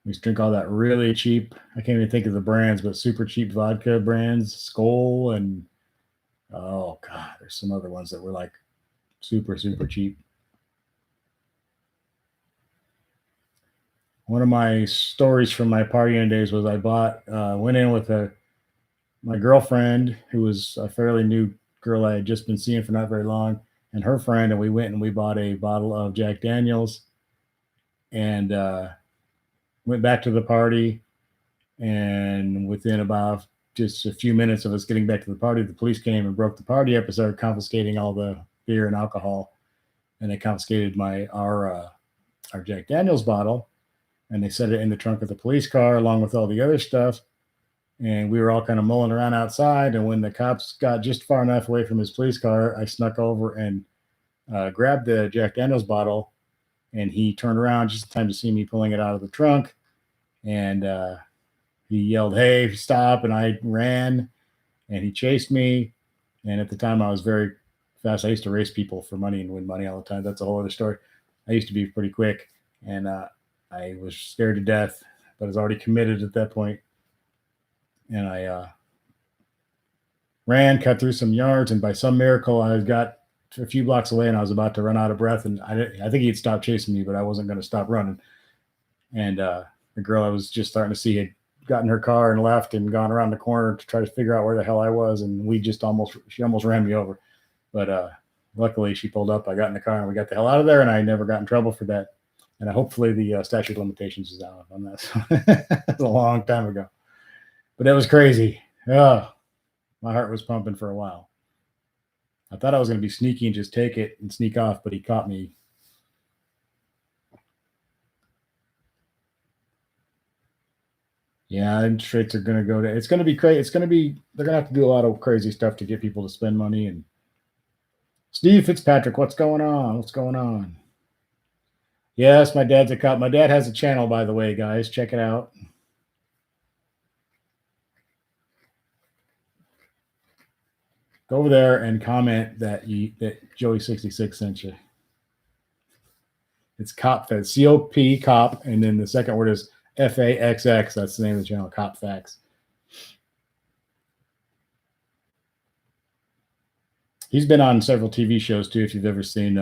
[SPEAKER 1] We used to drink all that really cheap, I can't even think of the brands, but super cheap vodka brands, Skoll, and oh God, there's some other ones that were like super, super cheap. One of my stories from my partying days was I went in with my girlfriend, who was a fairly new girl I had just been seeing for not very long, and her friend, and we went and we bought a bottle of Jack Daniels and went back to the party. And within about just a few minutes of us getting back to the party, the police came and broke the party up and started confiscating all the beer and alcohol. And they confiscated our Jack Daniels bottle, and they set it in the trunk of the police car along with all the other stuff. And we were all kind of mulling around outside. And when the cops got just far enough away from his police car, I snuck over and grabbed the Jack Daniels bottle. And he turned around just in time to see me pulling it out of the trunk. And he yelled, "Hey, stop!" And I ran, and he chased me. And at the time, I was very fast. I used to race people for money and win money all the time. That's a whole other story. I used to be pretty quick, and I was scared to death, but I was already committed at that point. And I ran, cut through some yards, and by some miracle, I got a few blocks away, and I was about to run out of breath. And I think he'd stopped chasing me, but I wasn't going to stop running. And the girl I was just starting to see had got in her car and left and gone around the corner to try to figure out where the hell I was. And she almost ran me over. But luckily she pulled up. I got in the car and we got the hell out of there, and I never got in trouble for that. And hopefully the statute of limitations is out on that. That's a long time ago. But that was crazy. Oh, my heart was pumping for a while. I thought I was going to be sneaky and just take it and sneak off, but he caught me. Yeah, interest rates are going to go down. It's going to be crazy. They're going to have to do a lot of crazy stuff to get people to spend money. And Steve Fitzpatrick, what's going on? What's going on? Yes, my dad's a cop. My dad has a channel, by the way, guys. Check it out. Go over there and comment that Joeysixtysix sent you. It's Cop Facts, COP Cop, and then the second word is FAXX. That's the name of the channel, Cop Facts. He's been on several TV shows too. If you've ever seen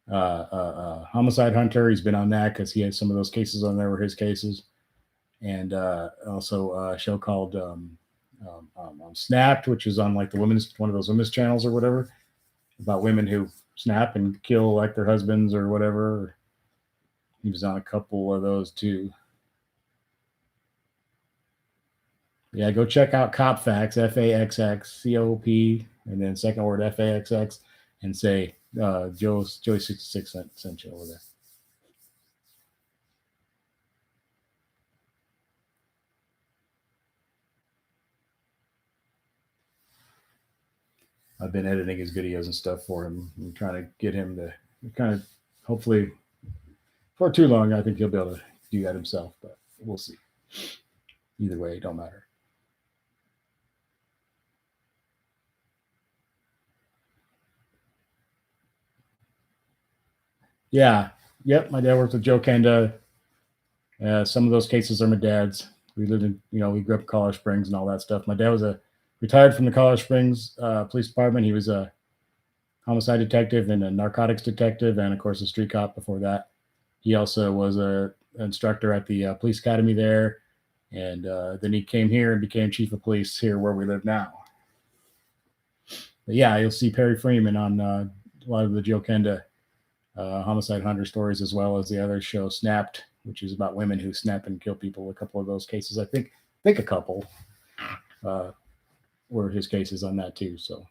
[SPEAKER 1] Homicide Hunter, he's been on that because he had some of those cases on there were his cases, and also a show called Snapped, which is on like one of those women's channels or whatever, about women who snap and kill like their husbands or whatever. He was on a couple of those too. Yeah, go check out Cop Facts, FAXXCOP, and then second word FAXX, and say Joeysixtysix sent you over there. I've been editing his videos and stuff for him. I'm trying to get him to kind of, hopefully, for too long, I think he'll be able to do that himself, but we'll see. Either way, it don't matter. Yeah. Yep. My dad worked with Joe Kenda. Some of those cases are my dad's. We lived in, we grew up in Colorado Springs and all that stuff. My dad was retired from the Colorado Springs Police Department. He was a homicide detective and a narcotics detective, and of course a street cop before that. He also was an instructor at the police academy there, and then he came here and became chief of police here where we live now. But yeah, you'll see Perry Freeman on a lot of the Joe Kenda homicide hunter stories, as well as the other show Snapped, which is about women who snap and kill people. A couple of those cases, I think a couple were his cases on that too. So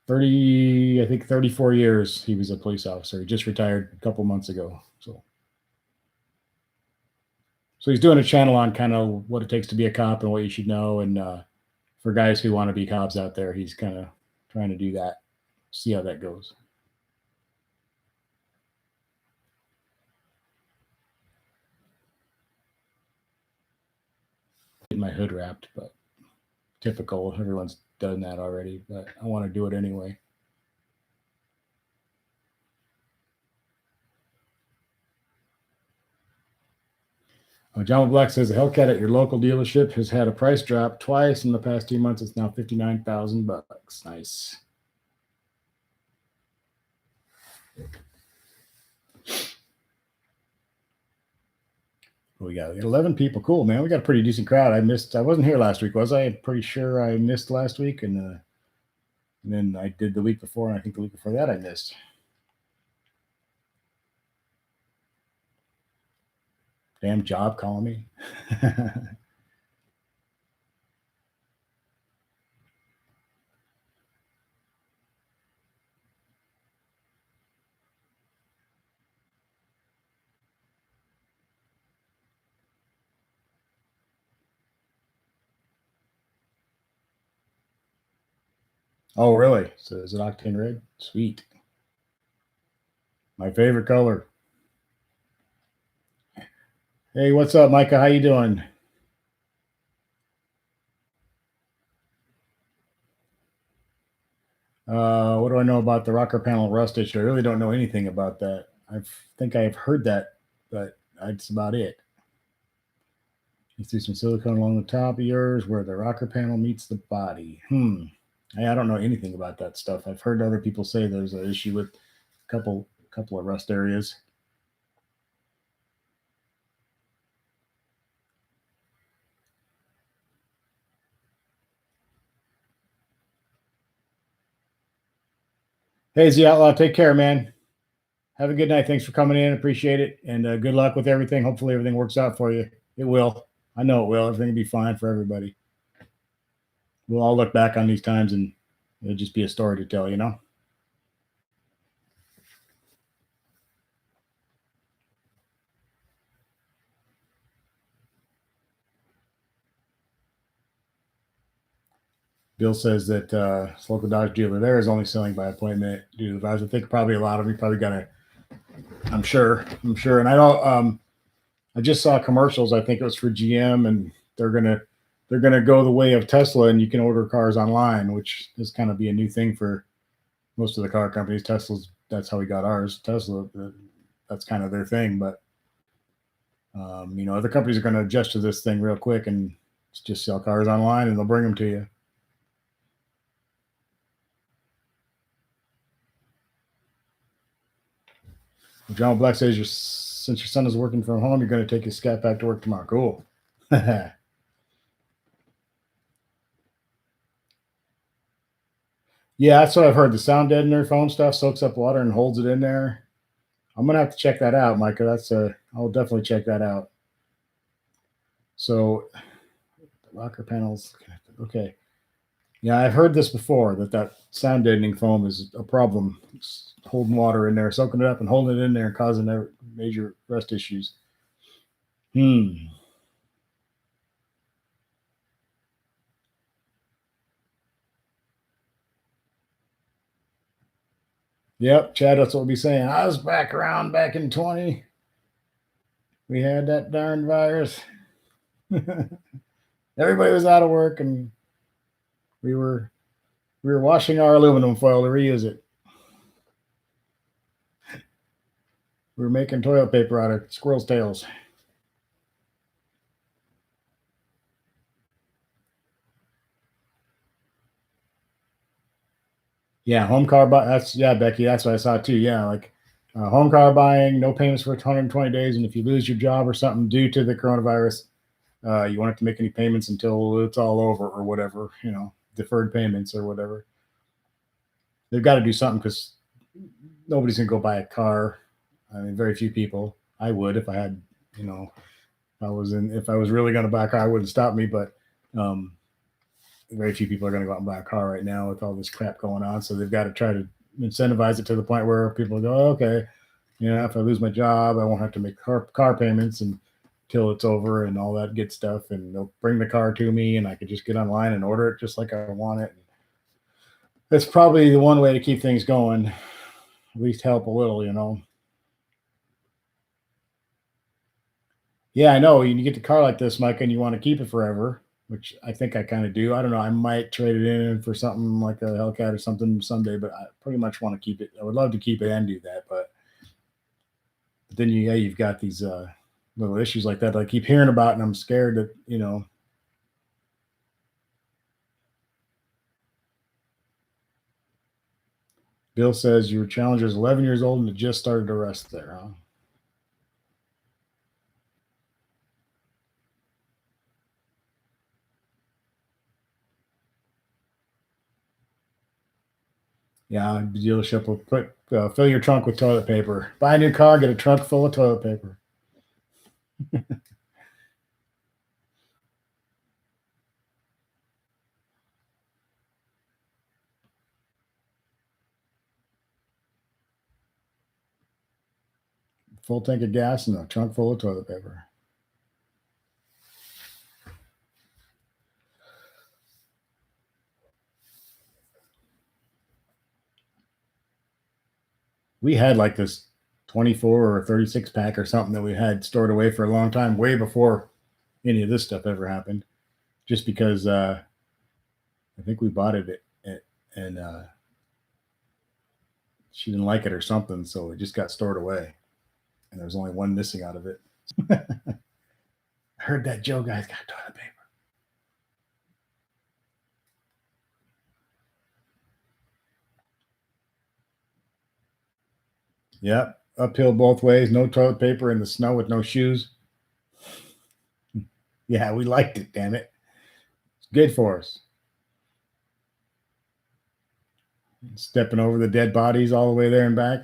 [SPEAKER 1] 30, I think 34 years he was a police officer. He just retired a couple months ago. So he's doing a channel on kind of what it takes to be a cop and what you should know. And for guys who want to be cops out there, he's kind of trying to do that. See how that goes. Get my hood wrapped, but typical. Everyone's done that already, but I want to do it anyway. John Black says a Hellcat at your local dealership has had a price drop twice in the past 2 months. It's now $59,000. Nice. We got 11 people. Cool, man. We got a pretty decent crowd. I wasn't here last week, was I? I'm pretty sure I missed last week, and then I did the week before, and I think the week before that I missed. Damn job calling me. Oh, really? So is it octane red? Sweet. My favorite color. Hey, what's up, Micah? How you doing? What do I know about the rocker panel rust issue? I really don't know anything about that. I think I've heard that, but that's about it. You see some silicone along the top of yours where the rocker panel meets the body. I don't know anything about that stuff. I've heard other people say there's an issue with a couple of rust areas. Hey, Z Outlaw, take care, man. Have a good night. Thanks for coming in. Appreciate it. And good luck with everything. Hopefully everything works out for you. It will. I know it will. Everything will be fine for everybody. We'll all look back on these times and it'll just be a story to tell, Bill says that local Dodge dealer there is only selling by appointment due to the virus. I think probably a lot of you probably got to, I'm sure. And I know I just saw commercials. I think it was for GM, and they're gonna go the way of Tesla, and you can order cars online, which is kind of be a new thing for most of the car companies. That's how we got ours. Tesla, that's kind of their thing. But other companies are going to adjust to this thing real quick and just sell cars online, and they'll bring them to you. John Black says, since your son is working from home, you're going to take his scat back to work tomorrow. Cool. Yeah, that's what I've heard. The sound deadener foam stuff soaks up water and holds it in there. I'm gonna have to check that out, Micah. I'll definitely check that out. So rocker panels. Okay. Yeah, I've heard this before that sound deadening foam is a problem. It's holding water in there, soaking it up and holding it in there and causing major rust issues. Hmm. Yep, Chad, that's what we'll be saying. I was back in 20. We had that darn virus. Everybody was out of work and we were washing our aluminum foil to reuse it. We were making toilet paper out of squirrels' tails. Yeah, home car buy. Becky. That's what I saw too. Yeah, like home car buying, no payments for 120 days, and if you lose your job or something due to the coronavirus, you won't have to make any payments until it's all over or whatever. Deferred payments or whatever. They've got to do something because nobody's gonna go buy a car. I mean, very few people. I would if I had, if I was really gonna buy a car, I wouldn't stop me. But um, very few people are going to go out and buy a car right now with all this crap going on. So they've got to try to incentivize it to the point where people go, oh, okay, if I lose my job, I won't have to make car payments until it's over and all that good stuff. And they'll bring the car to me and I could just get online and order it just like I want it. That's probably the one way to keep things going, at least help a little. Yeah, I know. You get the car like this, Mike, and you want to keep it forever, which I think I kind of do. I don't know. I might trade it in for something like a Hellcat or something someday, but I pretty much want to keep it. I would love to keep it and do that, but then you've got these little issues like that I keep hearing about, and I'm scared that. Bill says your Challenger is 11 years old and it just started to rust there, huh? Yeah, the dealership will fill your trunk with toilet paper. Buy a new car, get a trunk full of toilet paper. Full tank of gas and a trunk full of toilet paper. We had like this 24 or 36 pack or something that we had stored away for a long time, way before any of this stuff ever happened. Just because I think we bought it and she didn't like it or something, so it just got stored away. And there was only one missing out of it. I heard that Joe guy's got toilet paper. Yep, uphill both ways, no toilet paper in the snow with no shoes. Yeah, we liked it, damn it. It's good for us. Stepping over the dead bodies all the way there and back.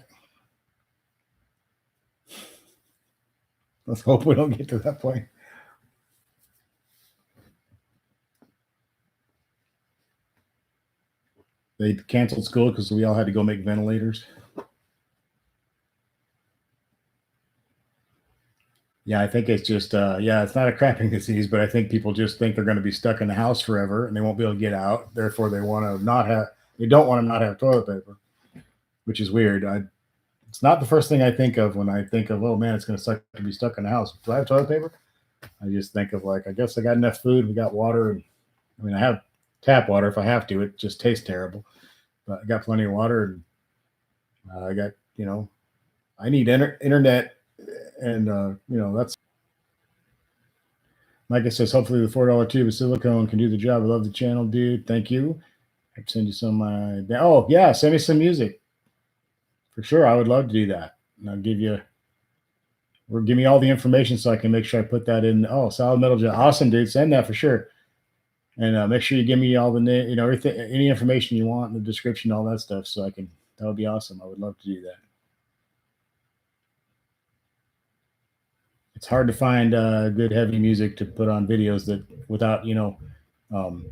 [SPEAKER 1] Let's hope we don't get to that point. They canceled school because we all had to go make ventilators. Yeah, I think it's just it's not a crapping disease, but I think people just think they're going to be stuck in the house forever and they won't be able to get out. Therefore, they don't want to not have toilet paper, which is weird. It's not the first thing I think of when I think of, oh man, it's going to suck to be stuck in the house. Do I have toilet paper? I just think of like, I guess I got enough food. We got water, and I mean, I have tap water if I have to. It just tastes terrible, but I got plenty of water, and I got I need internet, and that's. Micah says, hopefully the $4 tube of silicone can do the job. I love the channel, dude. Thank you. I can send you some of my. Oh yeah, send me some music for sure. I would love to do that, and I'll give me all the information so I can make sure I put that in. Oh, solid metal gel. Awesome, dude. Send that for sure. And make sure you give me all the everything, any information you want in the description, all that stuff, so I can. That would be awesome. I would love to do that. It's hard to find good heavy music to put on videos that without um,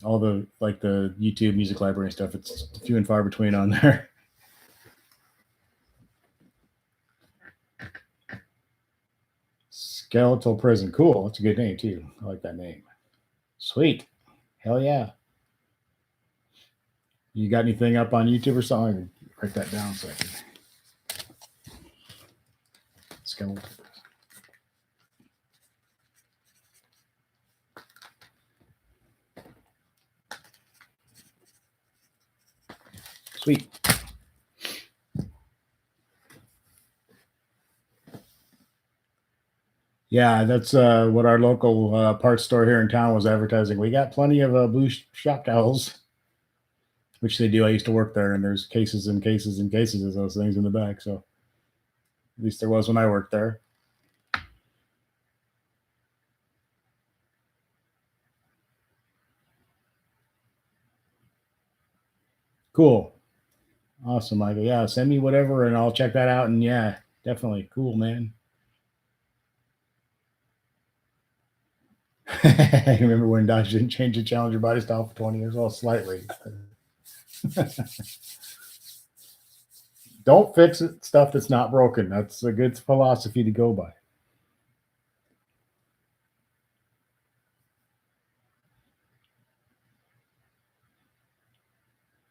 [SPEAKER 1] all the like the YouTube music library and stuff. It's few and far between on there. Skeletal Prison, cool. That's a good name too. I like that name. Sweet, hell yeah. You got anything up on YouTube or something? Write that down so I can. Skeletal. Sweet. Yeah, that's what our local parts store here in town was advertising. We got plenty of blue shop towels, which they do. I used to work there, and there's cases and cases and cases of those things in the back. So at least there was when I worked there. Cool. Awesome, Michael. Yeah, send me whatever and I'll check that out. And yeah, definitely. Cool, man. I remember when Dodge didn't change the Challenger body style for 20 years? Well, slightly. Don't fix it, stuff that's not broken. That's a good philosophy to go by.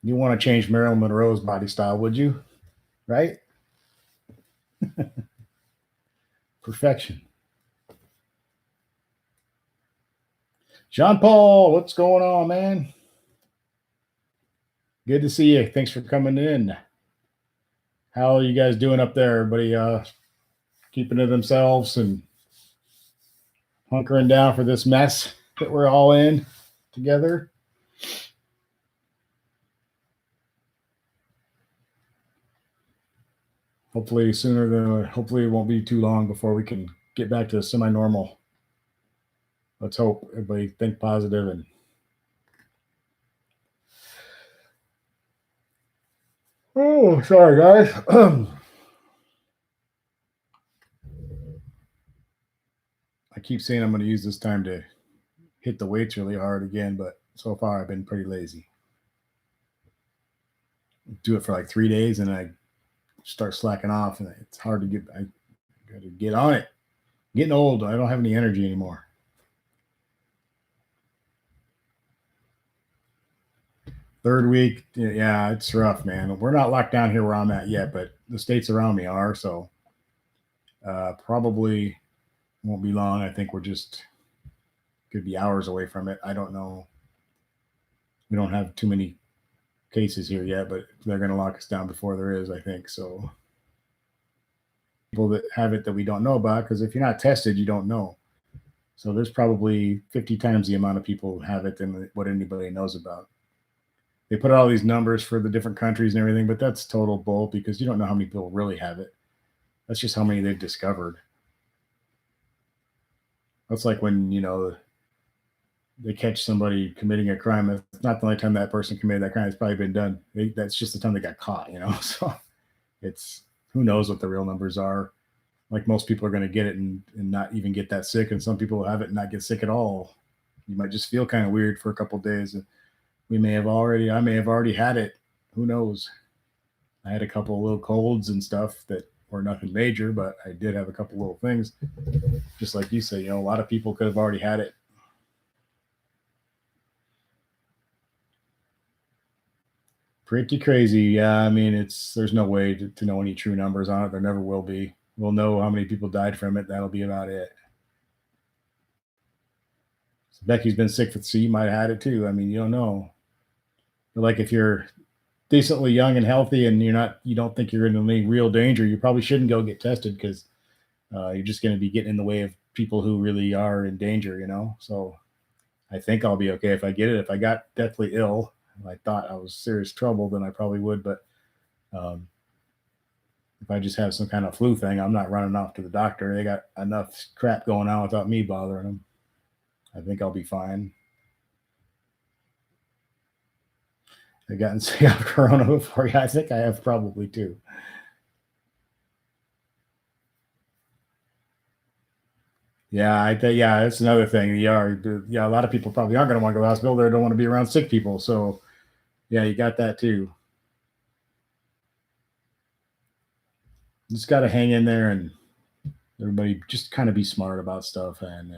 [SPEAKER 1] You want to change Marilyn Monroe's body style, would you? Right? Perfection. John Paul, what's going on, man? Good to see you. Thanks for coming in. How are you guys doing up there? Everybody keeping to themselves and hunkering down for this mess that we're all in together? Hopefully hopefully it won't be too long before we can get back to semi-normal. Let's hope. Everybody think positive and oh, sorry guys. I keep saying I'm going to use this time to hit the weights really hard again, but so far I've been pretty lazy. Do it for like 3 days and I start slacking off, and it's hard to get. I got to get on it. Getting old. I don't have any energy anymore. Third week, yeah, it's rough, man. We're not locked down here where I'm at yet, but the states around me are. So probably won't be long. I think we're just could be hours away from it. I don't know. We don't have too many cases here yet, but they're going to lock us down before there is, I think. So people that have it that we don't know about, because if you're not tested, you don't know. So there's probably 50 times the amount of people who have it than what anybody knows about. They put out all these numbers for the different countries and everything, but that's total bull because you don't know how many people really have it. That's just how many they've discovered. That's like when, they catch somebody committing a crime. It's not the only time that person committed that crime. It's probably been done. That's just the time they got caught, So it's who knows what the real numbers are. Like most people are going to get it and not even get that sick. And some people have it and not get sick at all. You might just feel kind of weird for a couple of days. I may have already had it. Who knows? I had a couple of little colds and stuff that were nothing major, but I did have a couple little things. Just like you say, a lot of people could have already had it. Pretty crazy. Yeah, I mean, there's no way to know any true numbers on it. There never will be. We'll know how many people died from it. That'll be about it. So Becky's been sick so you might have had it too. I mean, you don't know. But like if you're decently young and healthy and you don't think you're in any real danger, you probably shouldn't go get tested because you're just going to be getting in the way of people who really are in danger, So I think I'll be okay if I get it. If I got deathly ill, I thought I was serious trouble, then I probably would. But if I just have some kind of flu thing, I'm not running off to the doctor. They got enough crap going on without me bothering them. I think I'll be fine. I've gotten sick of Corona before. Yeah, I think I have probably too. Yeah, I think yeah, that's another thing. Yeah, a lot of people probably aren't going to want to go to the hospital. They don't want to be around sick people. So yeah, you got that too. Just got to hang in there and everybody just kind of be smart about stuff. And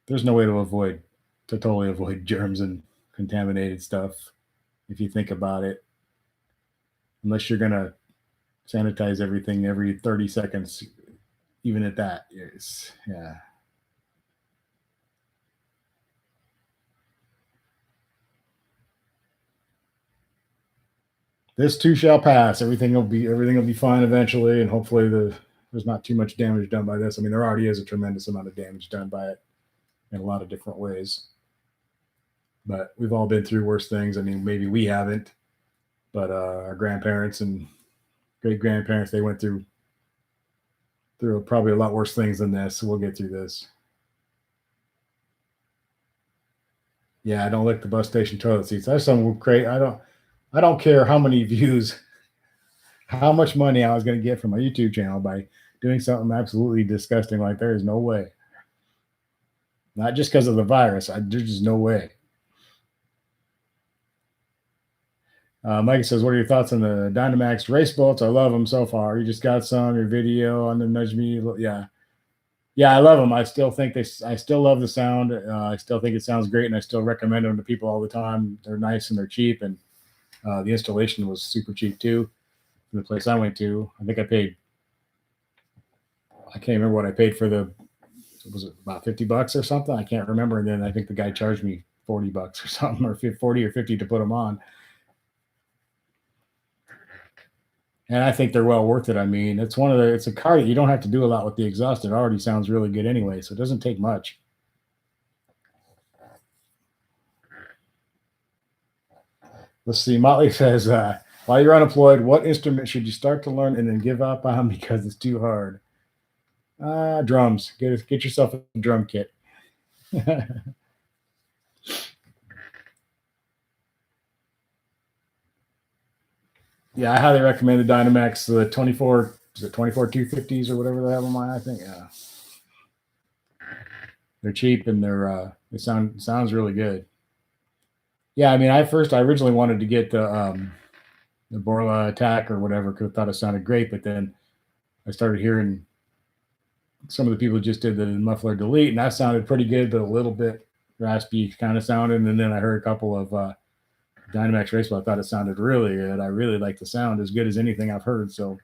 [SPEAKER 1] there's no way to totally avoid germs and contaminated stuff if you think about it, unless you're gonna sanitize everything every 30 seconds. Even at that, it's yeah. This too shall pass. Everything will be fine eventually, and hopefully there's not too much damage done by this. I mean, there already is a tremendous amount of damage done by it in a lot of different ways. But we've all been through worse things. I mean, maybe we haven't, but our grandparents and great grandparents, they went through probably a lot worse things than this. So we'll get through this. Yeah, I don't lick the bus station toilet seats. That's some great. I don't care how many views, how much money I was going to get from my YouTube channel by doing something absolutely disgusting like there is no way. Not just because of the virus. There's just no way. Mike says, "What are your thoughts on the Dynamax race bullets? I love them so far. You just got some. Your video on the Nudge Me, yeah, yeah, I love them. I still think I still love the sound. I still think it sounds great, and I still recommend them to people all the time. They're nice and they're cheap, and the installation was super cheap too. For the place I went to, I think I can't remember what I paid for was it about $50 or something? I can't remember. And then I think the guy charged me $40 or something, or 40 or 50 to put them on. And I think they're well worth it. I mean, it's a car that you don't have to do a lot with the exhaust. It already sounds really good anyway, so it doesn't take much. Let's see. Motley says, while you're unemployed, what instrument should you start to learn and then give up on because it's too hard? Drums. Get yourself a drum kit. Yeah, I highly recommend the Dynamax, the 24, is it 24 250s or whatever they have on mine, I think. Yeah. They're cheap and they sounds really good. Yeah, I mean, I originally wanted to get the Borla Attack or whatever because I thought it sounded great, but then I started hearing some of the people just did the muffler delete, and that sounded pretty good, but a little bit raspy kind of sounded. And then I heard a couple of Dynamax Racewell. I thought it sounded really good. I really like the sound, as good as anything I've heard. So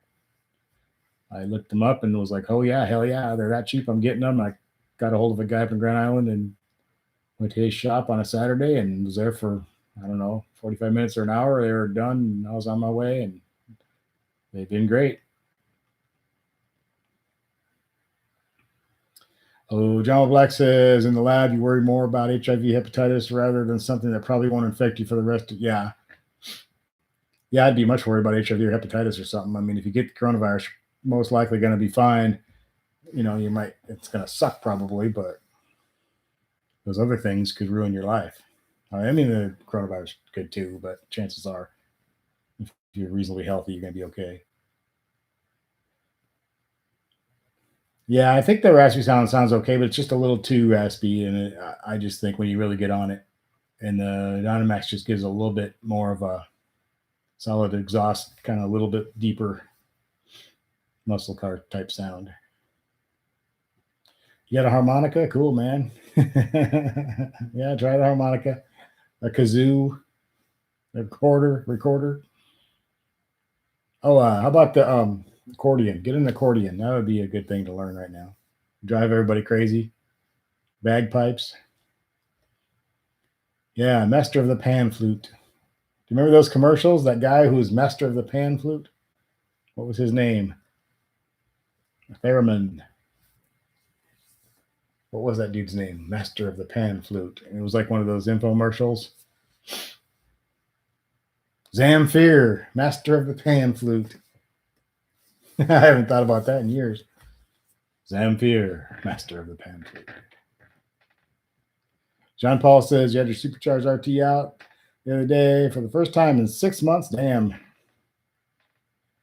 [SPEAKER 1] I looked them up and was like, oh yeah, hell yeah, they're that cheap. I'm getting them. I got a hold of a guy from Grand Island and went to his shop on a Saturday and was there for, I don't know, 45 minutes or an hour. They were done and I was on my way, and they've been great. Oh, John Black says, in the lab, you worry more about HIV, hepatitis rather than something that probably won't infect you for the rest of, yeah. Yeah, I'd be much worried about HIV or hepatitis or something. I mean, if you get the coronavirus, most likely going to be fine. It's going to suck probably, but those other things could ruin your life. I mean, the coronavirus could too, but chances are, if you're reasonably healthy, you're going to be okay. Yeah, I think the raspy sounds okay, but it's just a little too raspy, and I just think when you really get on it, and the Dynamax just gives a little bit more of a solid exhaust, kind of a little bit deeper muscle car type sound. You got a harmonica? Cool, man. Yeah, try the harmonica, a kazoo, a recorder. Oh, how about the accordion? Get an accordion. That would be a good thing to learn right now. Drive everybody crazy. Bagpipes. Yeah, master of the pan flute. Do you remember those commercials? That guy who was master of the pan flute? What was his name? Theremin. What was that dude's name? Master of the pan flute. And it was like one of those infomercials. Zamfir, master of the pan flute. I haven't thought about that in years. Zamfir, master of the pan flute. John Paul says you had your supercharged RT out the other day for the first time in 6 months. Damn.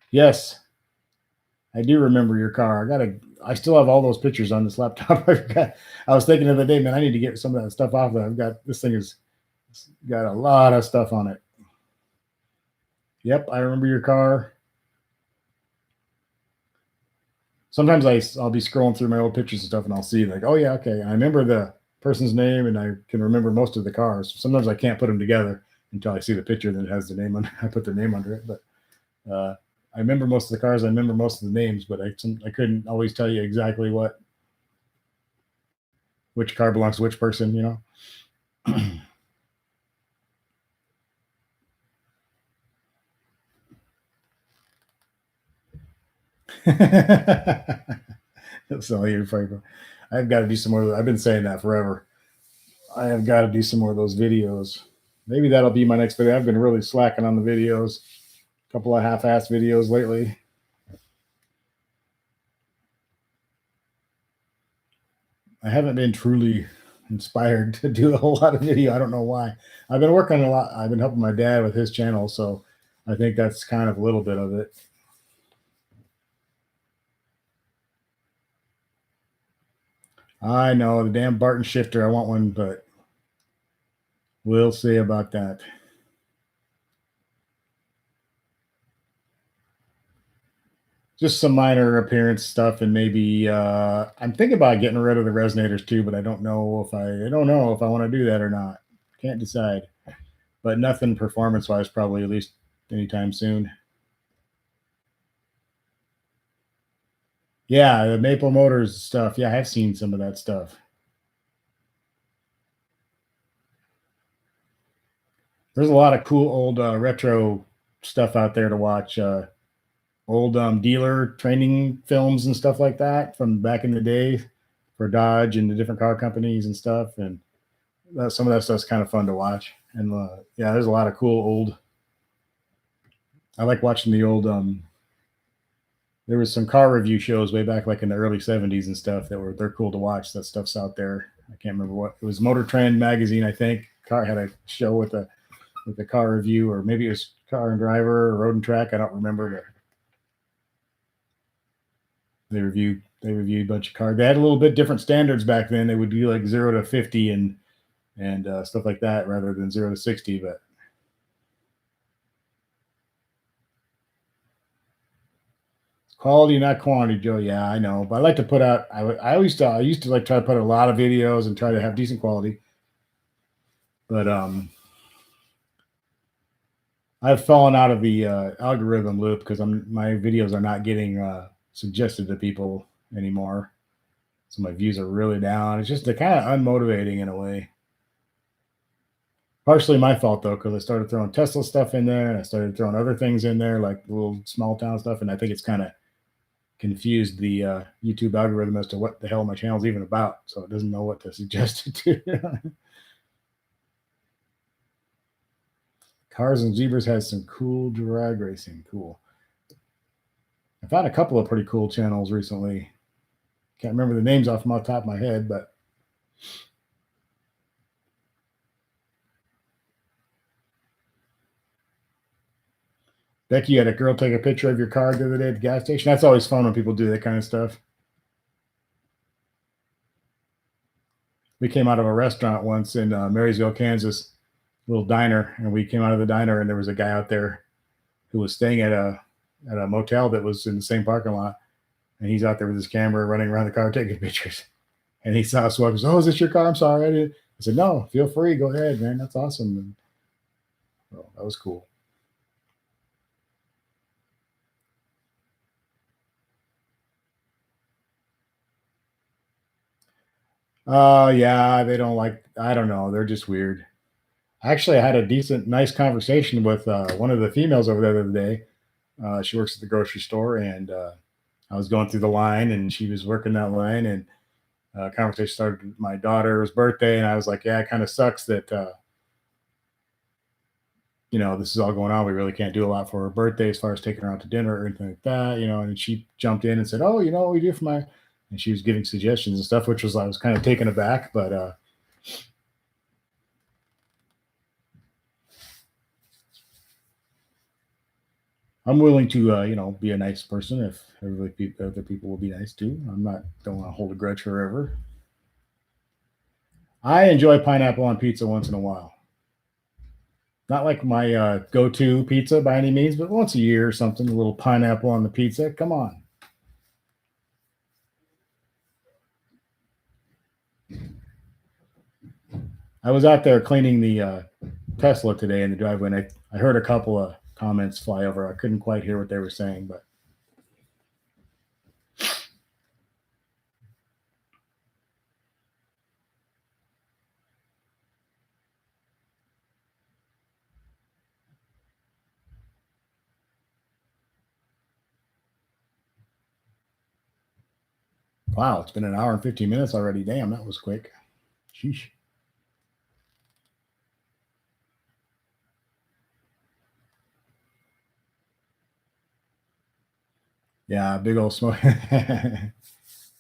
[SPEAKER 1] Yes, I do remember your car. I still have all those pictures on this laptop. I was thinking the other day, man, I need to get some of that stuff off of it. I've got this thing is got a lot of stuff on it. Yep, I remember your car. Sometimes I'll be scrolling through my old pictures and stuff, and I'll see like, oh yeah, okay, I remember the person's name, and I can remember most of the cars. Sometimes I can't put them together until I see the picture that has the name on. I put the name under it, but I remember most of the cars. I remember most of the names, but I couldn't always tell you exactly which car belongs to which person. You know. So you're probably, I've got to do some more. I've been saying that forever. I have got to do some more of those videos. Maybe that'll be my next video. I've been really slacking on the videos. A couple of half-ass videos lately. I haven't been truly inspired to do a whole lot of video. I don't know why. I've been working a lot. I've been helping my dad with his channel, so I think that's kind of a little bit of it. I know the damn Barton shifter. I want one, but we'll see about that. Just some minor appearance stuff, and maybe I'm thinking about getting rid of the resonators too, but I don't know if I want to do that or not. Can't decide. But nothing performance wise, probably at least anytime soon. Yeah, the Maple Motors stuff. Yeah, I have seen some of that stuff. There's a lot of cool old retro stuff out there to watch. Old dealer training films and stuff like that from back in the day for Dodge and the different car companies and stuff. And some of that stuff's kind of fun to watch. And yeah, there's a lot of cool old. I like watching the old. There was some car review shows way back, like in the early '70s and stuff they're cool to watch. That stuff's out there. I can't remember what it was. Motor Trend magazine, I think. Car had a show with the car review, or maybe it was Car and Driver or Road and Track. I don't remember. But they reviewed a bunch of cars. They had a little bit different standards back then. They would do like 0 to 50 and stuff like that rather than 0 to 60. But quality, not quantity, Joe. Yeah, I know. But I like to put out. I used to like try to put out a lot of videos and try to have decent quality. But I've fallen out of the algorithm loop because my videos are not getting suggested to people anymore. So my views are really down. It's just they're kind of unmotivating in a way. Partially my fault though, because I started throwing Tesla stuff in there, and I started throwing other things in there, like little small town stuff, and I think it's kind of confused the YouTube algorithm as to what the hell my channel's even about, so it doesn't know what to suggest it to. Cars and Zebras has some cool drag racing. Cool. I found a couple of pretty cool channels recently. Can't remember the names off my top of my head, but Becky, you had a girl take a picture of your car the other day at the gas station. That's always fun when people do that kind of stuff. We came out of a restaurant once in Marysville, Kansas, little diner, and we came out of the diner, and there was a guy out there who was staying at a motel that was in the same parking lot, and he's out there with his camera running around the car taking pictures. And he saw us walk. He goes, "Oh, is this your car? I'm sorry, I didn't." I said, "No, feel free. Go ahead, man. That's awesome." And, well, that was cool. Yeah, they don't like. I don't know. They're just weird. Actually, I had a decent, nice conversation with one of the females over there the other day. She works at the grocery store, and I was going through the line, and she was working that line, and conversation started with my daughter's birthday, and I was like, "Yeah, it kind of sucks that this is all going on. We really can't do a lot for her birthday as far as taking her out to dinner or anything like that, And she jumped in and said, "Oh, you know what we do for my," and she was giving suggestions and stuff, which was I was kind of taken aback, but I'm willing to, be a nice person if other people will be nice too. Don't want to hold a grudge forever. I enjoy pineapple on pizza once in a while. Not like my go-to pizza by any means, but once a year or something, a little pineapple on the pizza. Come on. I was out there cleaning the Tesla today in the driveway, and I heard a couple of comments fly over. I couldn't quite hear what they were saying, but wow, it's been an hour and 15 minutes already. Damn, that was quick. Sheesh. Yeah, big old smoke.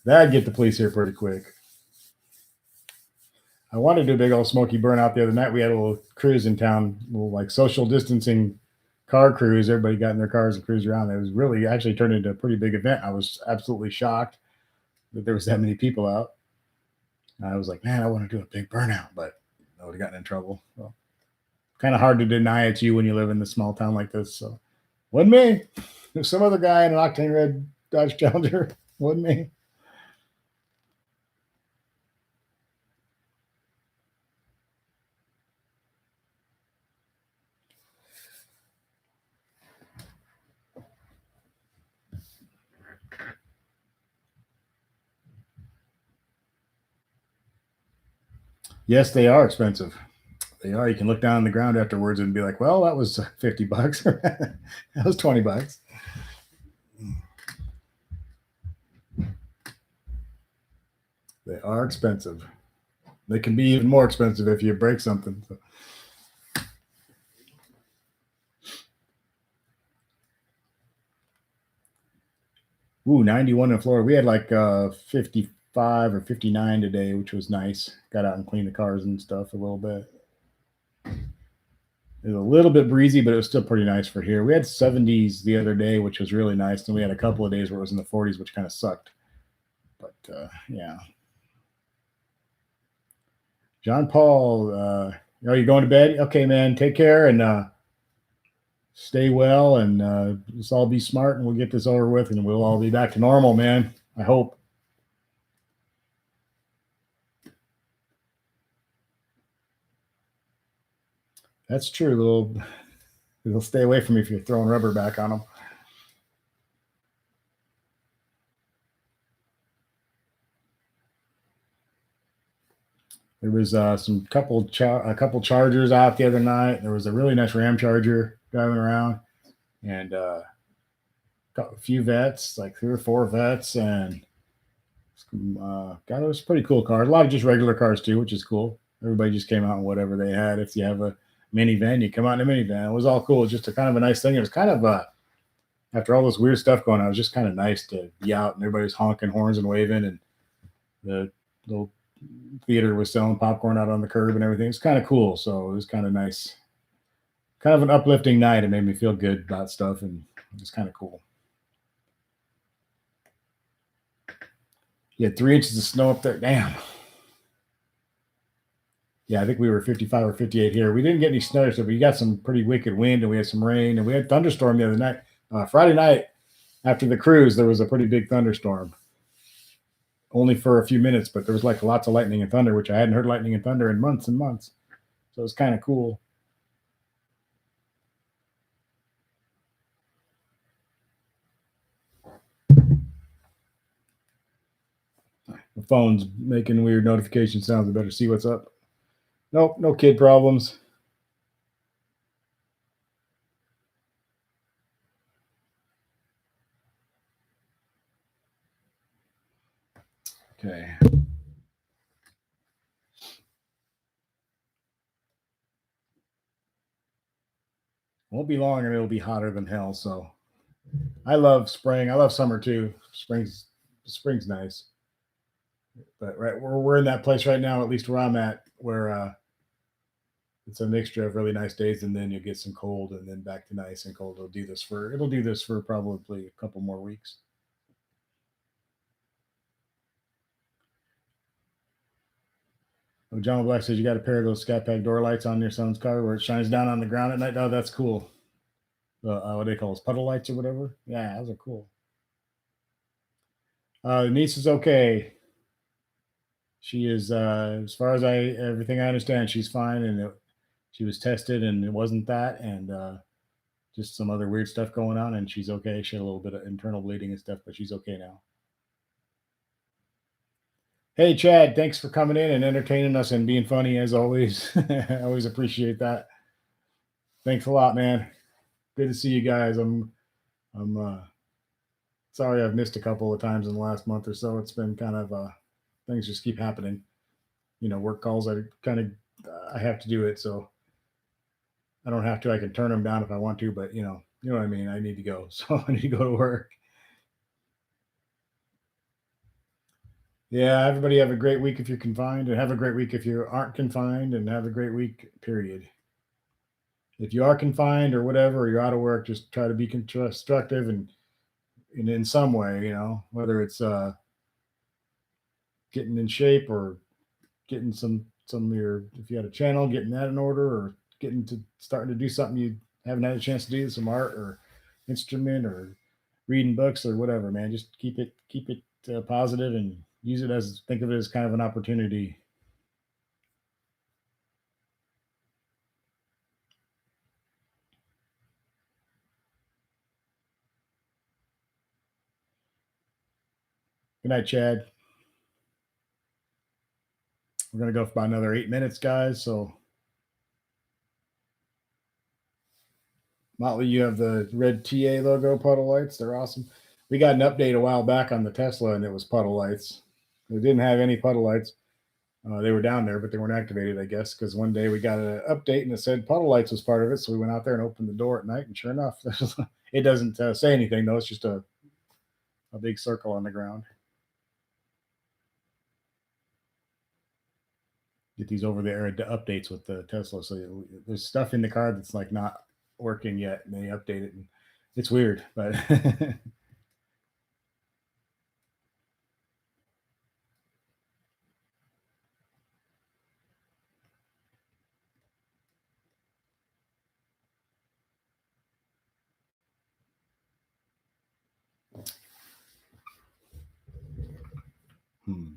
[SPEAKER 1] That'd get the police here pretty quick. I wanted to do a big old smoky burnout the other night. We had a little cruise in town, little like social distancing car cruise. Everybody got in their cars and cruised around. It was really actually turned into a pretty big event. I was absolutely shocked that there was that many people out. I was like, man, I want to do a big burnout, but I would have gotten in trouble. Well, kind of hard to deny it's you when you live in a small town like this. So, wasn't me. There's some other guy in an octane red Dodge Challenger. Wasn't me. Yes, they are expensive. They are. You can look down on the ground afterwards and be like, well, that was $50. That was $20. They are expensive. They can be even more expensive if you break something. So. Ooh, 91 in Florida. We had like 55 or 59 today, which was nice. Got out and cleaned the cars and stuff a little bit. It was a little bit breezy, but it was still pretty nice for here. We had 70s the other day, which was really nice. Then we had a couple of days where it was in the 40s, which kind of sucked. But yeah. John Paul, are you going to bed? Okay, man. Take care and stay well. And let's all be smart and we'll get this over with and we'll all be back to normal, man. I hope. That's true. They'll stay away from you if you're throwing rubber back on them. There was a couple Chargers out the other night. There was a really nice Ram Charger driving around, and got a few vets, like 3 or 4 vets, and God, it was pretty cool cars. A lot of just regular cars too, which is cool. Everybody just came out in whatever they had. If you have a minivan, you come out in a minivan. It was all cool. It was just a kind of a nice thing. It was kind of after all this weird stuff going on, it was just kind of nice to be out and everybody's honking horns and waving, and the little theater was selling popcorn out on the curb and everything. It's kind of cool. So it was kind of nice, kind of an uplifting night. It made me feel good about stuff, and it was kind of cool. You had 3 inches of snow up there. Damn. Yeah, I think we were 55 or 58 here. We didn't get any snow, so we got some pretty wicked wind, and we had some rain, and we had thunderstorm the other night. Friday night after the cruise, there was a pretty big thunderstorm. Only for a few minutes, but there was like lots of lightning and thunder, which I hadn't heard lightning and thunder in months and months. So it was kind of cool. The phone's making weird notification sounds. I better see what's up. Nope, no kid problems. Okay. Won't be long and it'll be hotter than hell. So I love spring. I love summer too. Spring's nice. But right we're in that place right now, at least where I'm at, where It's a mixture of really nice days, and then you get some cold, and then back to nice and cold. It'll do this for probably a couple more weeks. Oh, John Black says you got a pair of those Sky Pack door lights on your son's car where it shines down on the ground at night. Oh, that's cool. What do they call those, puddle lights or whatever? Yeah, those are cool. The niece is okay. She is, as far as everything I understand, she's fine, and she was tested, and it wasn't that, and just some other weird stuff going on, and she's okay. She had a little bit of internal bleeding and stuff, but she's okay now. Hey, Chad, thanks for coming in and entertaining us and being funny as always. I always appreciate that. Thanks a lot, man. Good to see you guys. I'm sorry I've missed a couple of times in the last month or so. It's been kind of things just keep happening. Work calls. I have to do it, so I don't have to. I can turn them down if I want to, but you know what I mean. I need to go, so I need to go to work. Yeah, everybody have a great week if you're confined, and have a great week if you aren't confined, and have a great week. Period. If you are confined or whatever, or you're out of work, just try to be constructive and in some way, whether it's getting in shape or getting some of your, if you had a channel, getting that in order, or getting to starting to do something you haven't had a chance to do, some art or instrument or reading books or whatever, man. Just keep it positive and use it as, think of it as kind of an opportunity. Good night, Chad. We're gonna go for about another 8 minutes, guys. So Motley, you have the red TA logo puddle lights. They're awesome. We got an update a while back on the Tesla, and it was puddle lights. We didn't have any puddle lights. They were down there, but they weren't activated, I guess, because one day we got an update and it said puddle lights was part of it. So we went out there and opened the door at night, and sure enough, it doesn't say anything though. It's just a big circle on the ground. Get these over the air updates with the Tesla. So there's stuff in the car that's like not working yet, and they update it, and it's weird, but hmm.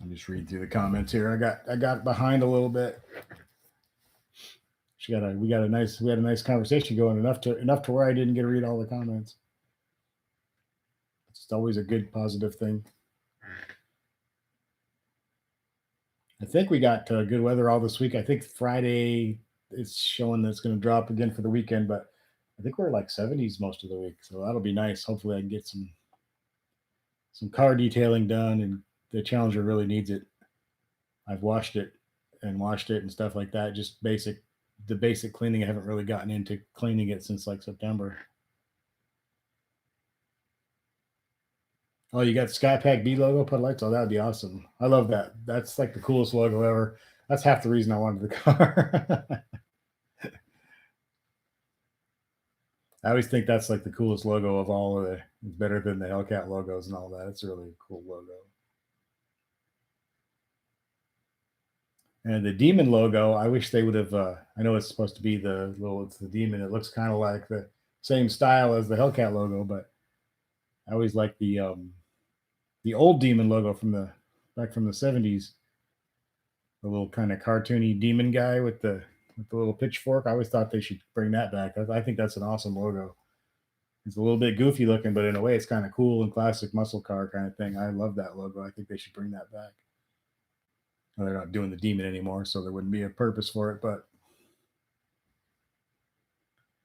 [SPEAKER 1] I'm just reading through the comments here. I got behind a little bit. We had a nice conversation going, enough to where I didn't get to read all the comments. It's always a good positive thing. I think we got good weather all this week. I think Friday it's showing that it's going to drop again for the weekend, but I think we're like 70s most of the week, so that'll be nice. Hopefully, I can get some car detailing done, and the Challenger really needs it. I've washed it and stuff like that. Just the basic cleaning. I haven't really gotten into cleaning it since like September. Oh, you got Skypack B logo put lights. Oh, that'd be awesome. I love that. That's like the coolest logo ever. That's half the reason I wanted the car. I always think that's like the coolest logo of all of it. It's better than the Hellcat logos and all that. It's a really cool logo. And the demon logo, I wish they would have. I know it's supposed to be it's the demon. It looks kind of like the same style as the Hellcat logo, but I always like the old demon logo back from the 70s. The little kind of cartoony demon guy with the little pitchfork. I always thought they should bring that back. I think that's an awesome logo. It's a little bit goofy looking, but in a way, it's kind of cool and classic muscle car kind of thing. I love that logo. I think they should bring that back. Well, they're not doing the demon anymore, so there wouldn't be a purpose for it. But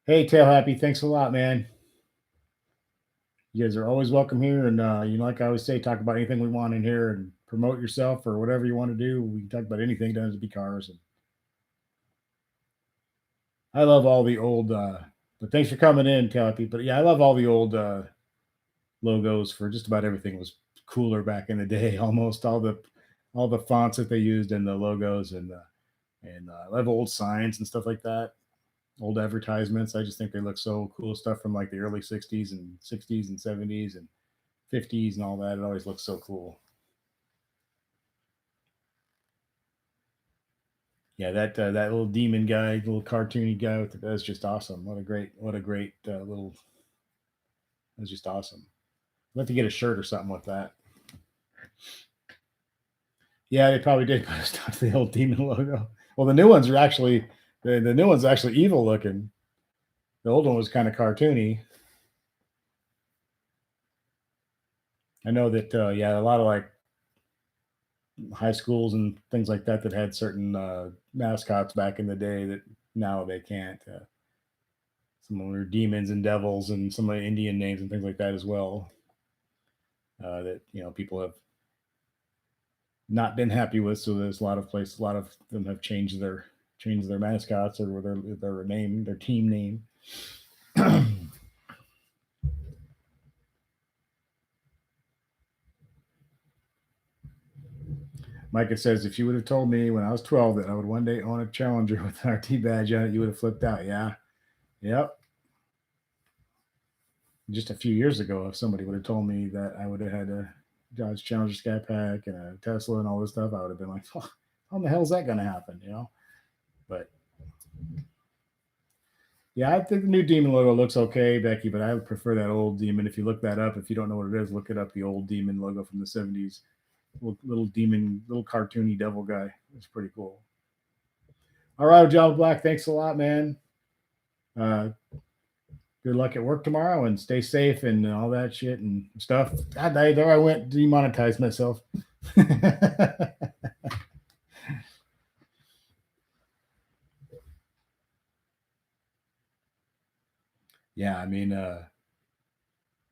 [SPEAKER 1] hey, Tail Happy, thanks a lot, man. You guys are always welcome here, and like I always say, talk about anything we want in here, and promote yourself or whatever you want to do. We can talk about anything. Doesn't have to be cars. And I love all the old But thanks for coming in, Cappy. But yeah, I love all the old logos for just about everything. It was cooler back in the day. Almost all the fonts that they used in the logos and I love old signs and stuff like that. Old advertisements. I just think they look so cool. Stuff from like the early '60s and '70s and '50s and all that. It always looks so cool. Yeah, that little demon guy, little cartoony guy that's just awesome. What a great little. That's just awesome. I'd like to get a shirt or something with that. Yeah, they probably did put a stuff to the old demon logo. Well, the new ones are actually the new one's actually evil looking. The old one was kind of cartoony. I know that yeah, a lot of like high schools and things like that that had certain mascots back in the day that now they can't. Some of them are demons and devils and some of the Indian names and things like that as well. That people have not been happy with. So there's a lot of them have changed their mascots or their name, their team name. Micah says, if you would have told me when I was 12 that I would one day own a Challenger with an RT badge on it, you would have flipped out. Yeah. Yep. Just a few years ago, if somebody would have told me that I would have had a Dodge Challenger Sky Pack and a Tesla and all this stuff, I would have been like, oh, how in the hell is that going to happen? But yeah, I think the new Demon logo looks okay, Becky, but I would prefer that old Demon. If you look that up, if you don't know what it is, look it up. The old Demon logo from the '70s, little demon, little cartoony devil guy. It's pretty cool. All right, John Black, thanks a lot, man. Uh, Good luck at work tomorrow and stay safe and all that shit and stuff. God, there I went, demonetized myself. Yeah, I mean,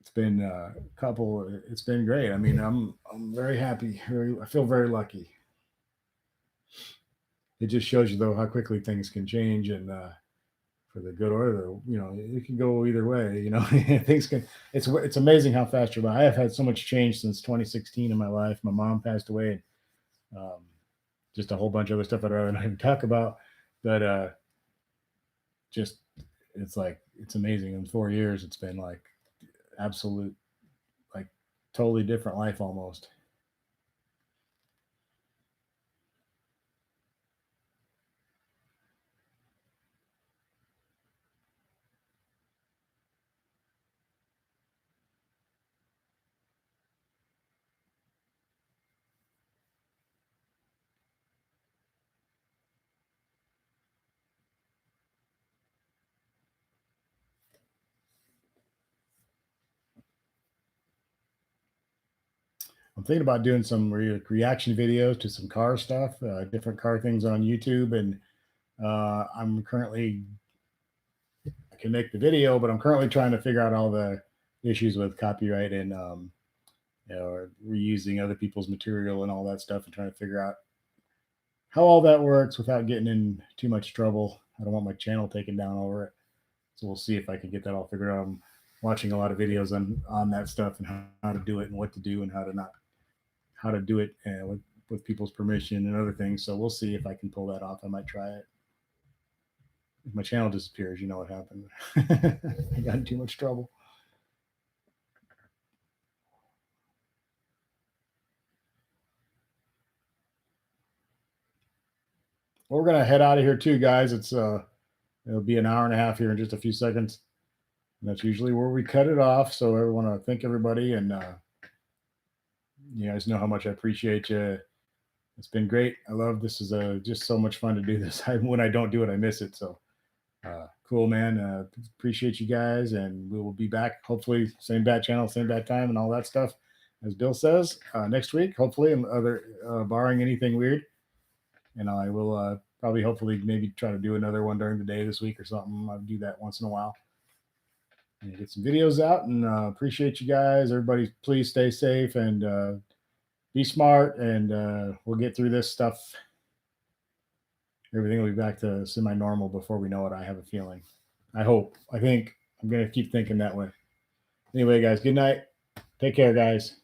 [SPEAKER 1] it's been a couple. It's been great. I mean, I'm very happy. I feel very lucky. It just shows you though how quickly things can change and for the good or the it can go either way. Things can. It's amazing how fast you're. I have had so much change since 2016 in my life. My mom passed away. Um, just a whole bunch of other stuff I'd rather not even talk about. But just it's like it's amazing. In 4 years, it's been like absolute, like totally different life almost. I'm thinking about doing some reaction videos to some car stuff, different car things on YouTube, and I'm currently I can make the video, but I'm currently trying to figure out all the issues with copyright and reusing other people's material and all that stuff, and trying to figure out how all that works without getting in too much trouble. I don't want my channel taken down over it, so we'll see if I can get that all figured out. I'm watching a lot of videos on that stuff and how to do it and what to do and how to do it with people's permission and other things. So we'll see if I can pull that off. I might try it. If my channel disappears, you know what happened. I got in too much trouble. Well, we're gonna head out of here too, guys. It'll be an hour and a half here in just a few seconds. And that's usually where we cut it off. So I want to thank everybody, and you guys know how much I appreciate you. It's been great. I love this. Is just so much fun to do this. When I don't do it, I miss it. So cool, man. Appreciate you guys, and we will be back. Hopefully, same bat channel, same bat time, and all that stuff, as Bill says, next week. Hopefully, and other barring anything weird. And I will probably, hopefully, maybe try to do another one during the day this week or something. I'll do that once in a while and get some videos out. And appreciate you guys. Everybody, please stay safe and be smart. And we'll get through this stuff. Everything will be back to semi-normal before we know it. I have a feeling. I hope. I think I'm going to keep thinking that way. Anyway, guys, good night. Take care, guys.